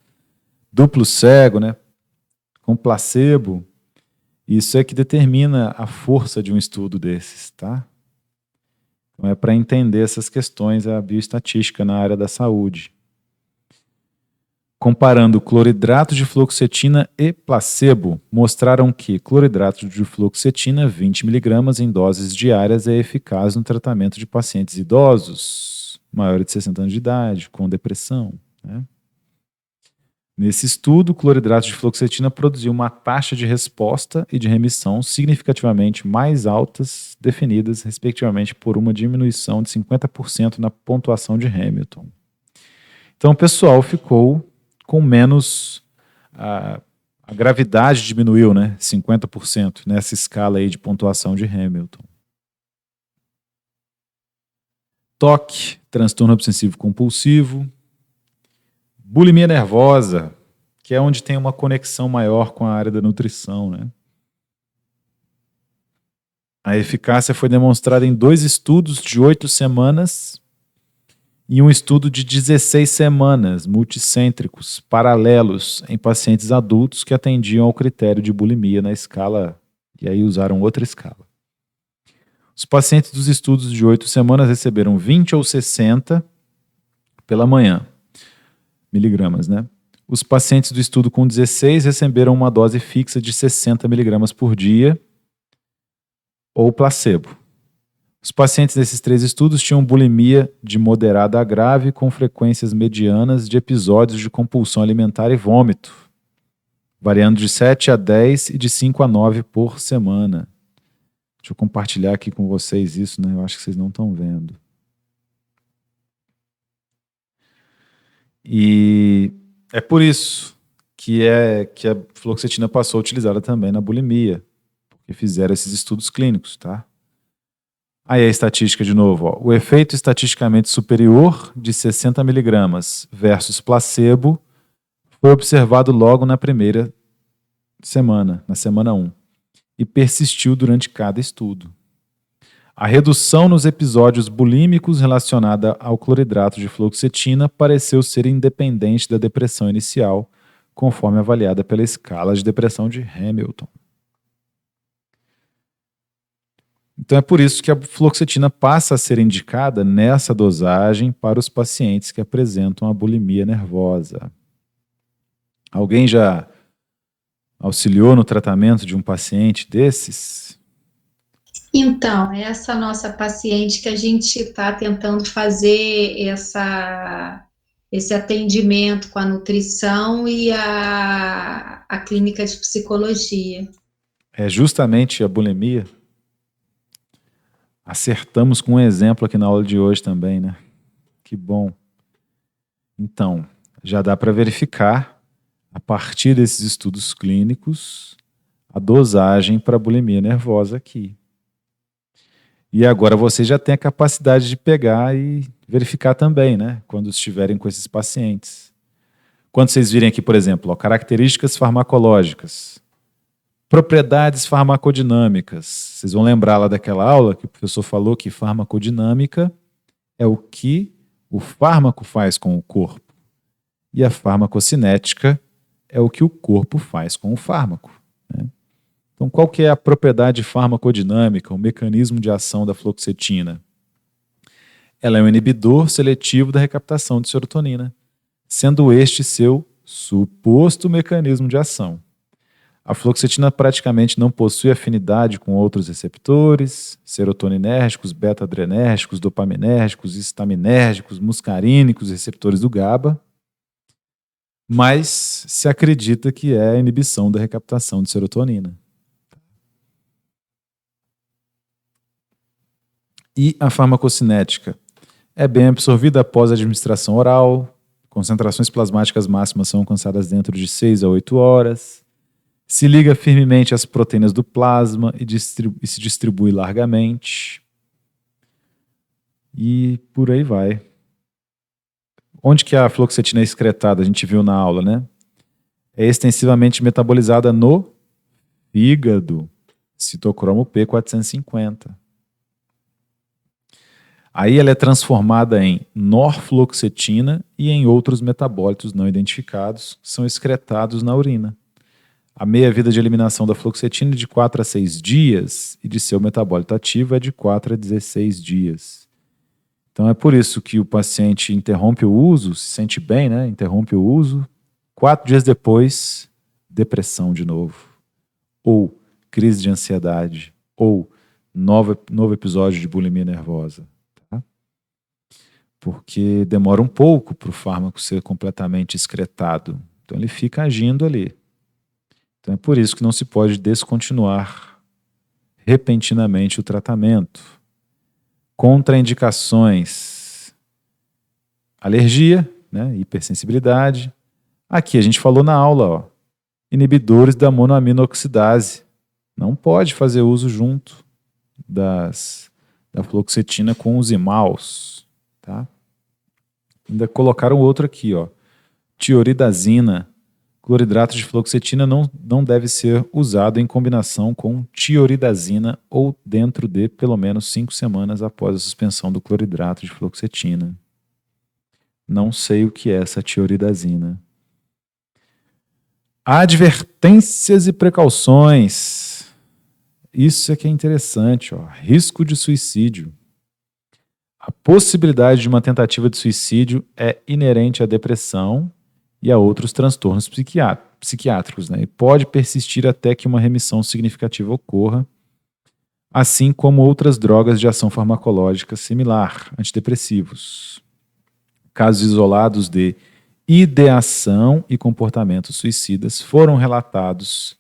Speaker 2: duplo cego, né, com placebo, isso é que determina a força de um estudo desses, tá? Então, é para entender essas questões, a bioestatística na área da saúde. Comparando cloridrato de fluoxetina e placebo, mostraram que cloridrato de fluoxetina 20 mg em doses diárias é eficaz no tratamento de pacientes idosos, maiores de 60 anos de idade, com depressão, né? Nesse estudo, o cloridrato de fluoxetina produziu uma taxa de resposta e de remissão significativamente mais altas, definidas, respectivamente, por uma diminuição de 50% na pontuação de Hamilton. Então, o pessoal ficou com menos... A gravidade diminuiu, né? 50% nessa escala aí de pontuação de Hamilton. TOC, transtorno obsessivo compulsivo. Bulimia nervosa, que é onde tem uma conexão maior com a área da nutrição, né? A eficácia foi demonstrada em 2 estudos de 8 semanas e um estudo de 16 semanas, multicêntricos, paralelos, em pacientes adultos que atendiam ao critério de bulimia na escala, e aí usaram outra escala. Os pacientes dos estudos de 8 semanas receberam 20 ou 60 pela manhã, miligramas, né? Os pacientes do estudo com 16 receberam uma dose fixa de 60 miligramas por dia, ou placebo. Os pacientes desses 3 estudos tinham bulimia de moderada a grave com frequências medianas de episódios de compulsão alimentar e vômito, variando de 7 a 10 e de 5 a 9 por semana. Deixa eu compartilhar aqui com vocês isso, né? Eu acho que vocês não estão vendo. E é por isso que a fluoxetina passou a utilizada também na bulimia, porque fizeram esses estudos clínicos, tá? Aí a estatística de novo, ó. O efeito estatisticamente superior de 60 miligramas versus placebo foi observado logo na primeira semana, na semana 1, e persistiu durante cada estudo. A redução nos episódios bulímicos relacionada ao cloridrato de fluoxetina pareceu ser independente da depressão inicial, conforme avaliada pela escala de depressão de Hamilton. Então é por isso que a fluoxetina passa a ser indicada nessa dosagem para os pacientes que apresentam a bulimia nervosa. Alguém já auxiliou no tratamento de um paciente desses?
Speaker 1: Então, essa nossa paciente que a gente está tentando fazer esse atendimento com a nutrição e a clínica de psicologia.
Speaker 2: É justamente a bulimia? Acertamos com um exemplo aqui na aula de hoje também, né? Que bom. Então, já dá para verificar, a partir desses estudos clínicos, a dosagem para a bulimia nervosa aqui. E agora você já tem a capacidade de pegar e verificar também, né, quando estiverem com esses pacientes. Quando vocês virem aqui, por exemplo, características farmacológicas, propriedades farmacodinâmicas, vocês vão lembrar lá daquela aula que o professor falou que farmacodinâmica é o que o fármaco faz com o corpo e a farmacocinética é o que o corpo faz com o fármaco, né? Então, qual que é a propriedade farmacodinâmica, o mecanismo de ação da fluoxetina? Ela é um inibidor seletivo da recaptação de serotonina, sendo este seu suposto mecanismo de ação. A fluoxetina praticamente não possui afinidade com outros receptores, serotoninérgicos, beta-adrenérgicos, dopaminérgicos, histaminérgicos, muscarínicos, receptores do GABA, mas se acredita que é a inibição da recaptação de serotonina. E a farmacocinética é bem absorvida após a administração oral, concentrações plasmáticas máximas são alcançadas dentro de 6 a 8 horas, se liga firmemente às proteínas do plasma e se distribui largamente. E por aí vai. Onde que a fluoxetina é excretada? A gente viu na aula, né? É extensivamente metabolizada no fígado, citocromo P450. Aí ela é transformada em norfluoxetina e em outros metabólitos não identificados, que são excretados na urina. A meia-vida de eliminação da fluoxetina é de 4 a 6 dias e de seu metabólito ativo é de 4 a 16 dias. Então é por isso que o paciente interrompe o uso, se sente bem, né? Interrompe o uso, 4 dias depois, depressão de novo, ou crise de ansiedade, ou novo episódio de bulimia nervosa. Porque demora um pouco para o fármaco ser completamente excretado. Então ele fica agindo ali. Então é por isso que não se pode descontinuar repentinamente o tratamento. Contraindicações: alergia, né, hipersensibilidade. Aqui a gente falou na aula, inibidores da monoaminoxidase. Não pode fazer uso junto da fluoxetina com os imaus. Tá? Ainda colocaram outro aqui, tioridazina. Cloridrato de fluoxetina não deve ser usado em combinação com tioridazina ou dentro de pelo menos 5 semanas após a suspensão do cloridrato de fluoxetina. Não sei o que é essa tioridazina. Advertências e precauções. Isso é que é interessante, risco de suicídio. A possibilidade de uma tentativa de suicídio é inerente à depressão e a outros transtornos psiquiátricos, né? E pode persistir até que uma remissão significativa ocorra, assim como outras drogas de ação farmacológica similar, antidepressivos. Casos isolados de ideação e comportamentos suicidas foram relatados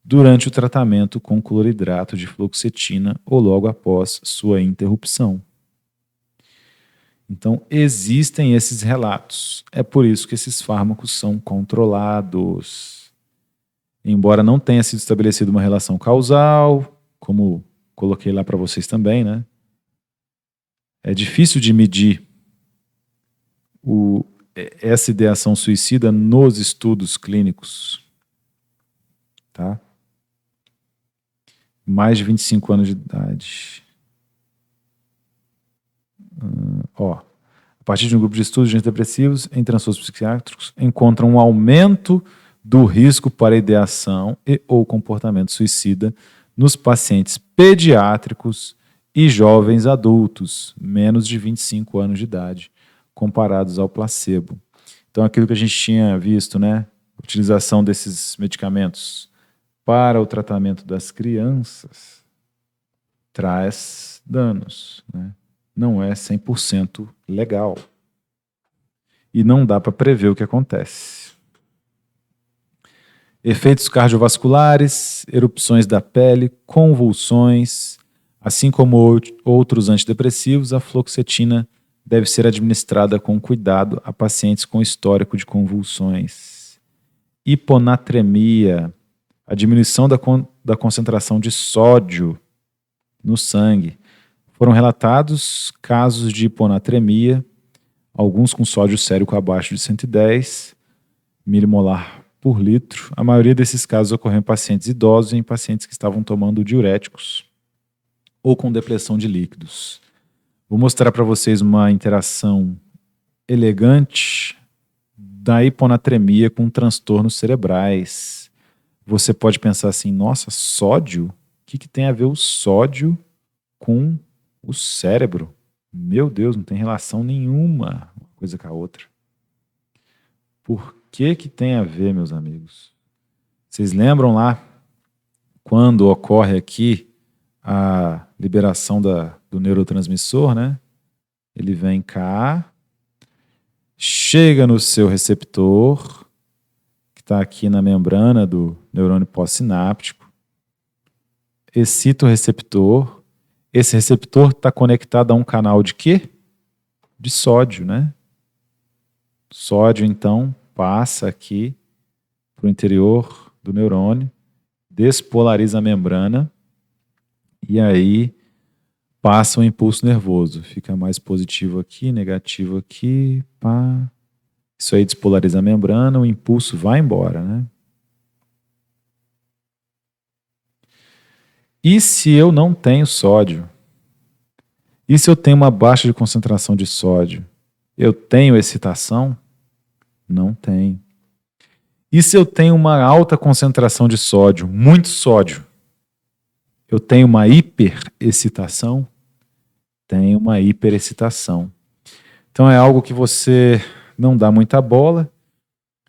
Speaker 2: durante o tratamento com cloridrato de fluoxetina ou logo após sua interrupção. Então, existem esses relatos. É por isso que esses fármacos são controlados. Embora não tenha sido estabelecida uma relação causal, como coloquei lá para vocês também, né? É difícil de medir essa ideação suicida nos estudos clínicos. Tá? Mais de 25 anos de idade. A partir de um grupo de estudos de antidepressivos em transtornos psiquiátricos, encontram um aumento do risco para ideação e ou comportamento suicida nos pacientes pediátricos e jovens adultos, menos de 25 anos de idade, comparados ao placebo. Então, aquilo que a gente tinha visto, né? Utilização desses medicamentos para o tratamento das crianças traz danos, né? Não é 100% legal. E não dá para prever o que acontece. Efeitos cardiovasculares, erupções da pele, convulsões, assim como outros antidepressivos, a fluoxetina deve ser administrada com cuidado a pacientes com histórico de convulsões. Hiponatremia, a diminuição da concentração de sódio no sangue, Foram relatados casos de hiponatremia, alguns com sódio sérico abaixo de 110 milimolar por litro. A maioria desses casos ocorreu em pacientes idosos e em pacientes que estavam tomando diuréticos ou com depressão de líquidos. Vou mostrar para vocês uma interação elegante da hiponatremia com transtornos cerebrais. Você pode pensar assim, nossa, sódio? O que tem a ver o sódio com o cérebro? Meu Deus, não tem relação nenhuma uma coisa com a outra. Por que tem a ver, meus amigos? Vocês lembram lá quando ocorre aqui a liberação do neurotransmissor, né? Ele vem cá, chega no seu receptor, que está aqui na membrana do neurônio pós-sináptico, excita o receptor. Esse receptor está conectado a um canal de quê? De sódio, né? Sódio, então, passa aqui para o interior do neurônio, despolariza a membrana e aí passa um impulso nervoso. Fica mais positivo aqui, negativo aqui, pá. Isso aí despolariza a membrana, o impulso vai embora, né? E se eu não tenho sódio? E se eu tenho uma baixa de concentração de sódio? Eu tenho excitação? Não tenho. E se eu tenho uma alta concentração de sódio, muito sódio? Eu tenho uma hiperexcitação? Tenho uma hiperexcitação. Então é algo que você não dá muita bola,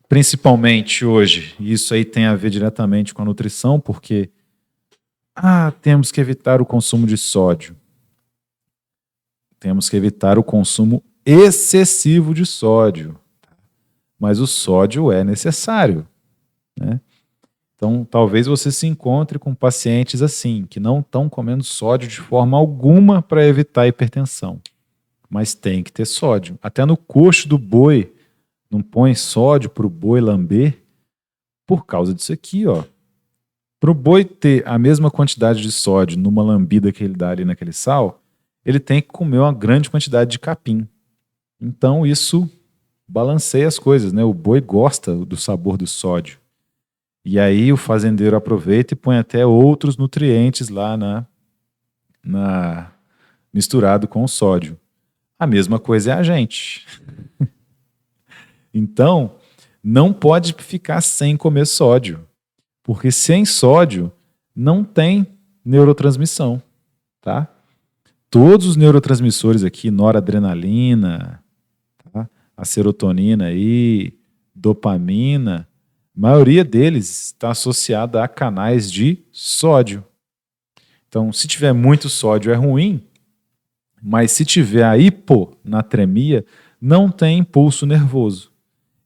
Speaker 2: principalmente hoje. Isso aí tem a ver diretamente com a nutrição, porque temos que evitar o consumo de sódio. Temos que evitar o consumo excessivo de sódio. Mas o sódio é necessário, né? Então, talvez você se encontre com pacientes assim, que não estão comendo sódio de forma alguma para evitar a hipertensão. Mas tem que ter sódio. Até no coxo do boi, não põe sódio para o boi lamber por causa disso aqui, ó. Para o boi ter a mesma quantidade de sódio numa lambida que ele dá ali naquele sal, ele tem que comer uma grande quantidade de capim. Então, isso balanceia as coisas, né? O boi gosta do sabor do sódio. E aí o fazendeiro aproveita e põe até outros nutrientes lá misturado com o sódio. A mesma coisa é a gente. Então, não pode ficar sem comer sódio, porque sem sódio não tem neurotransmissão, tá? Todos os neurotransmissores aqui, noradrenalina, tá? A serotonina aí, dopamina, a maioria deles está associada a canais de sódio. Então, se tiver muito sódio é ruim, mas se tiver a hiponatremia, não tem impulso nervoso.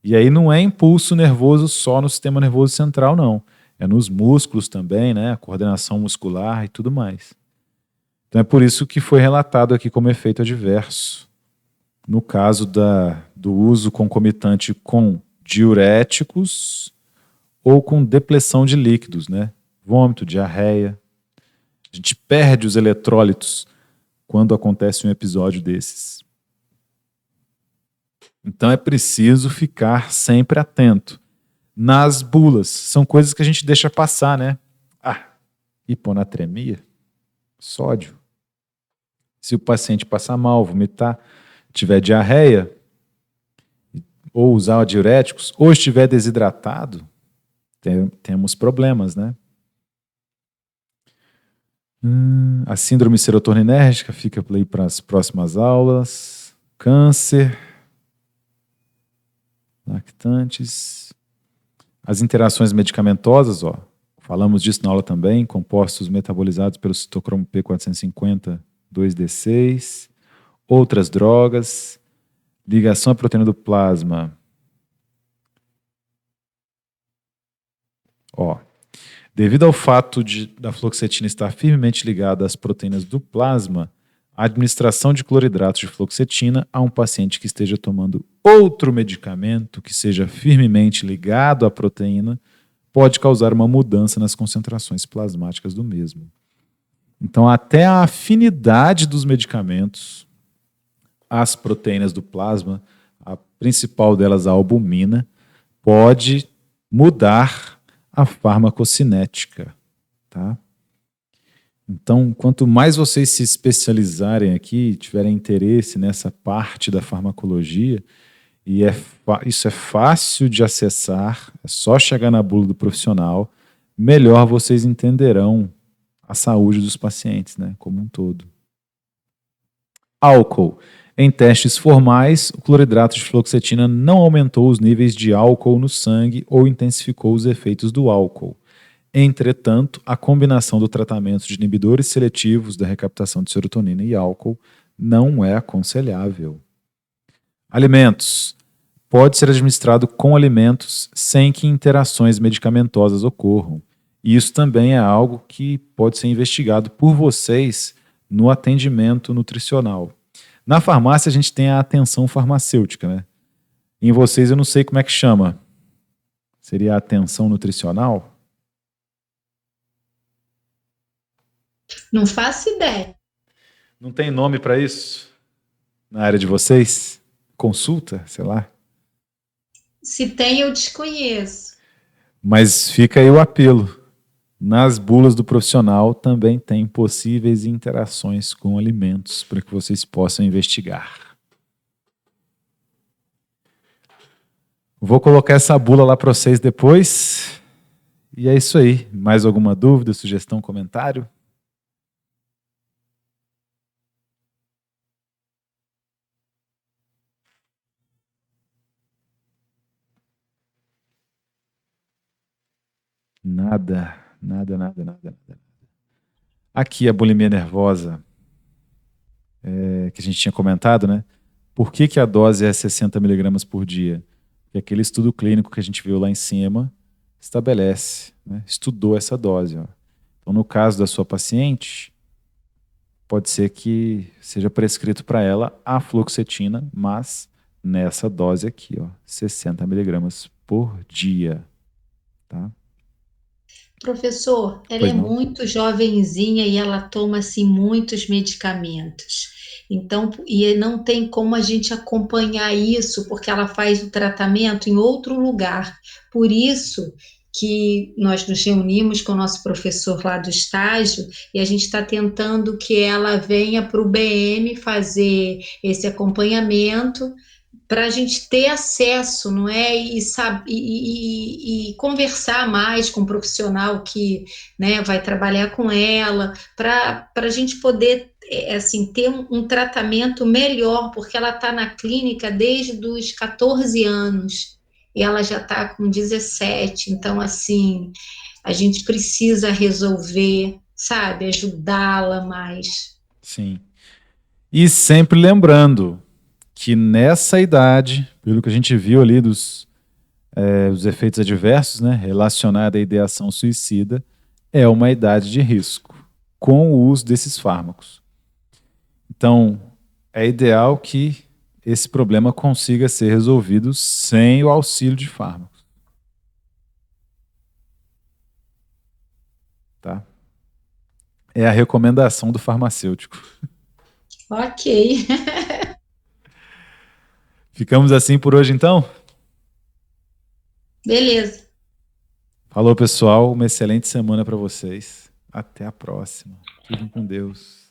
Speaker 2: E aí não é impulso nervoso só no sistema nervoso central, não. É nos músculos também, né? A coordenação muscular e tudo mais. Então é por isso que foi relatado aqui como efeito adverso. No caso do uso concomitante com diuréticos ou com depressão de líquidos, né? Vômito, diarreia. A gente perde os eletrólitos quando acontece um episódio desses. Então é preciso ficar sempre atento. Nas bulas, são coisas que a gente deixa passar, né? Hiponatremia, sódio. Se o paciente passar mal, vomitar, tiver diarreia, ou usar diuréticos, ou estiver desidratado, temos problemas, né? A síndrome serotoninérgica fica aí para as próximas aulas. Câncer, lactantes, as interações medicamentosas, ó, falamos disso na aula também, compostos metabolizados pelo citocromo P450, 2D6, outras drogas, ligação à proteína do plasma. Ó, devido ao fato da fluoxetina estar firmemente ligada às proteínas do plasma, a administração de cloridratos de fluoxetina a um paciente que esteja tomando outro medicamento que seja firmemente ligado à proteína pode causar uma mudança nas concentrações plasmáticas do mesmo. Então, até a afinidade dos medicamentos, as proteínas do plasma, a principal delas, a albumina, pode mudar a farmacocinética, tá? Então, quanto mais vocês se especializarem aqui, tiverem interesse nessa parte da farmacologia, e isso é fácil de acessar, é só chegar na bula do profissional, melhor vocês entenderão a saúde dos pacientes, né, como um todo. Álcool. Em testes formais, o cloridrato de fluoxetina não aumentou os níveis de álcool no sangue ou intensificou os efeitos do álcool. Entretanto, a combinação do tratamento de inibidores seletivos da recaptação de serotonina e álcool não é aconselhável. Alimentos. Pode ser administrado com alimentos sem que interações medicamentosas ocorram. E isso também é algo que pode ser investigado por vocês no atendimento nutricional. Na farmácia a gente tem a atenção farmacêutica, né? Em vocês eu não sei como é que chama. Seria a atenção nutricional?
Speaker 1: Não faço ideia.
Speaker 2: Não tem nome para isso? Na área de vocês? Consulta, sei lá.
Speaker 1: Se tem, eu desconheço.
Speaker 2: Mas fica aí o apelo. Nas bulas do profissional também tem possíveis interações com alimentos para que vocês possam investigar. Vou colocar essa bula lá para vocês depois. E é isso aí. Mais alguma dúvida, sugestão, comentário? Nada. Aqui a bulimia nervosa, que a gente tinha comentado, né? Por que a dose é 60 miligramas por dia? Porque aquele estudo clínico que a gente viu lá em cima estabelece, né? Estudou essa dose. Ó. Então, no caso da sua paciente, pode ser que seja prescrito para ela a fluoxetina, mas nessa dose aqui, ó, 60 miligramas por dia, tá?
Speaker 1: Professor, ela
Speaker 2: Pois
Speaker 1: é
Speaker 2: não.
Speaker 1: muito jovenzinha e ela toma assim muitos medicamentos. Então, e não tem como a gente acompanhar isso, porque ela faz o tratamento em outro lugar. Por isso que nós nos reunimos com o nosso professor lá do estágio e a gente está tentando que ela venha para o BM fazer esse acompanhamento para a gente ter acesso, não é? E conversar mais com o profissional que, né, vai trabalhar com ela, para a gente poder assim, ter um tratamento melhor, porque ela está na clínica desde os 14 anos e ela já está com 17, então assim, a gente precisa resolver, sabe, ajudá-la mais.
Speaker 2: Sim. E sempre lembrando que nessa idade, pelo que a gente viu ali os efeitos adversos, né, relacionados à ideação suicida, é uma idade de risco com o uso desses fármacos. Então, é ideal que esse problema consiga ser resolvido sem o auxílio de fármacos. Tá? É a recomendação do farmacêutico.
Speaker 1: Ok.
Speaker 2: Ficamos assim por hoje, então?
Speaker 1: Beleza.
Speaker 2: Falou, pessoal. Uma excelente semana para vocês. Até a próxima. Fiquem com Deus.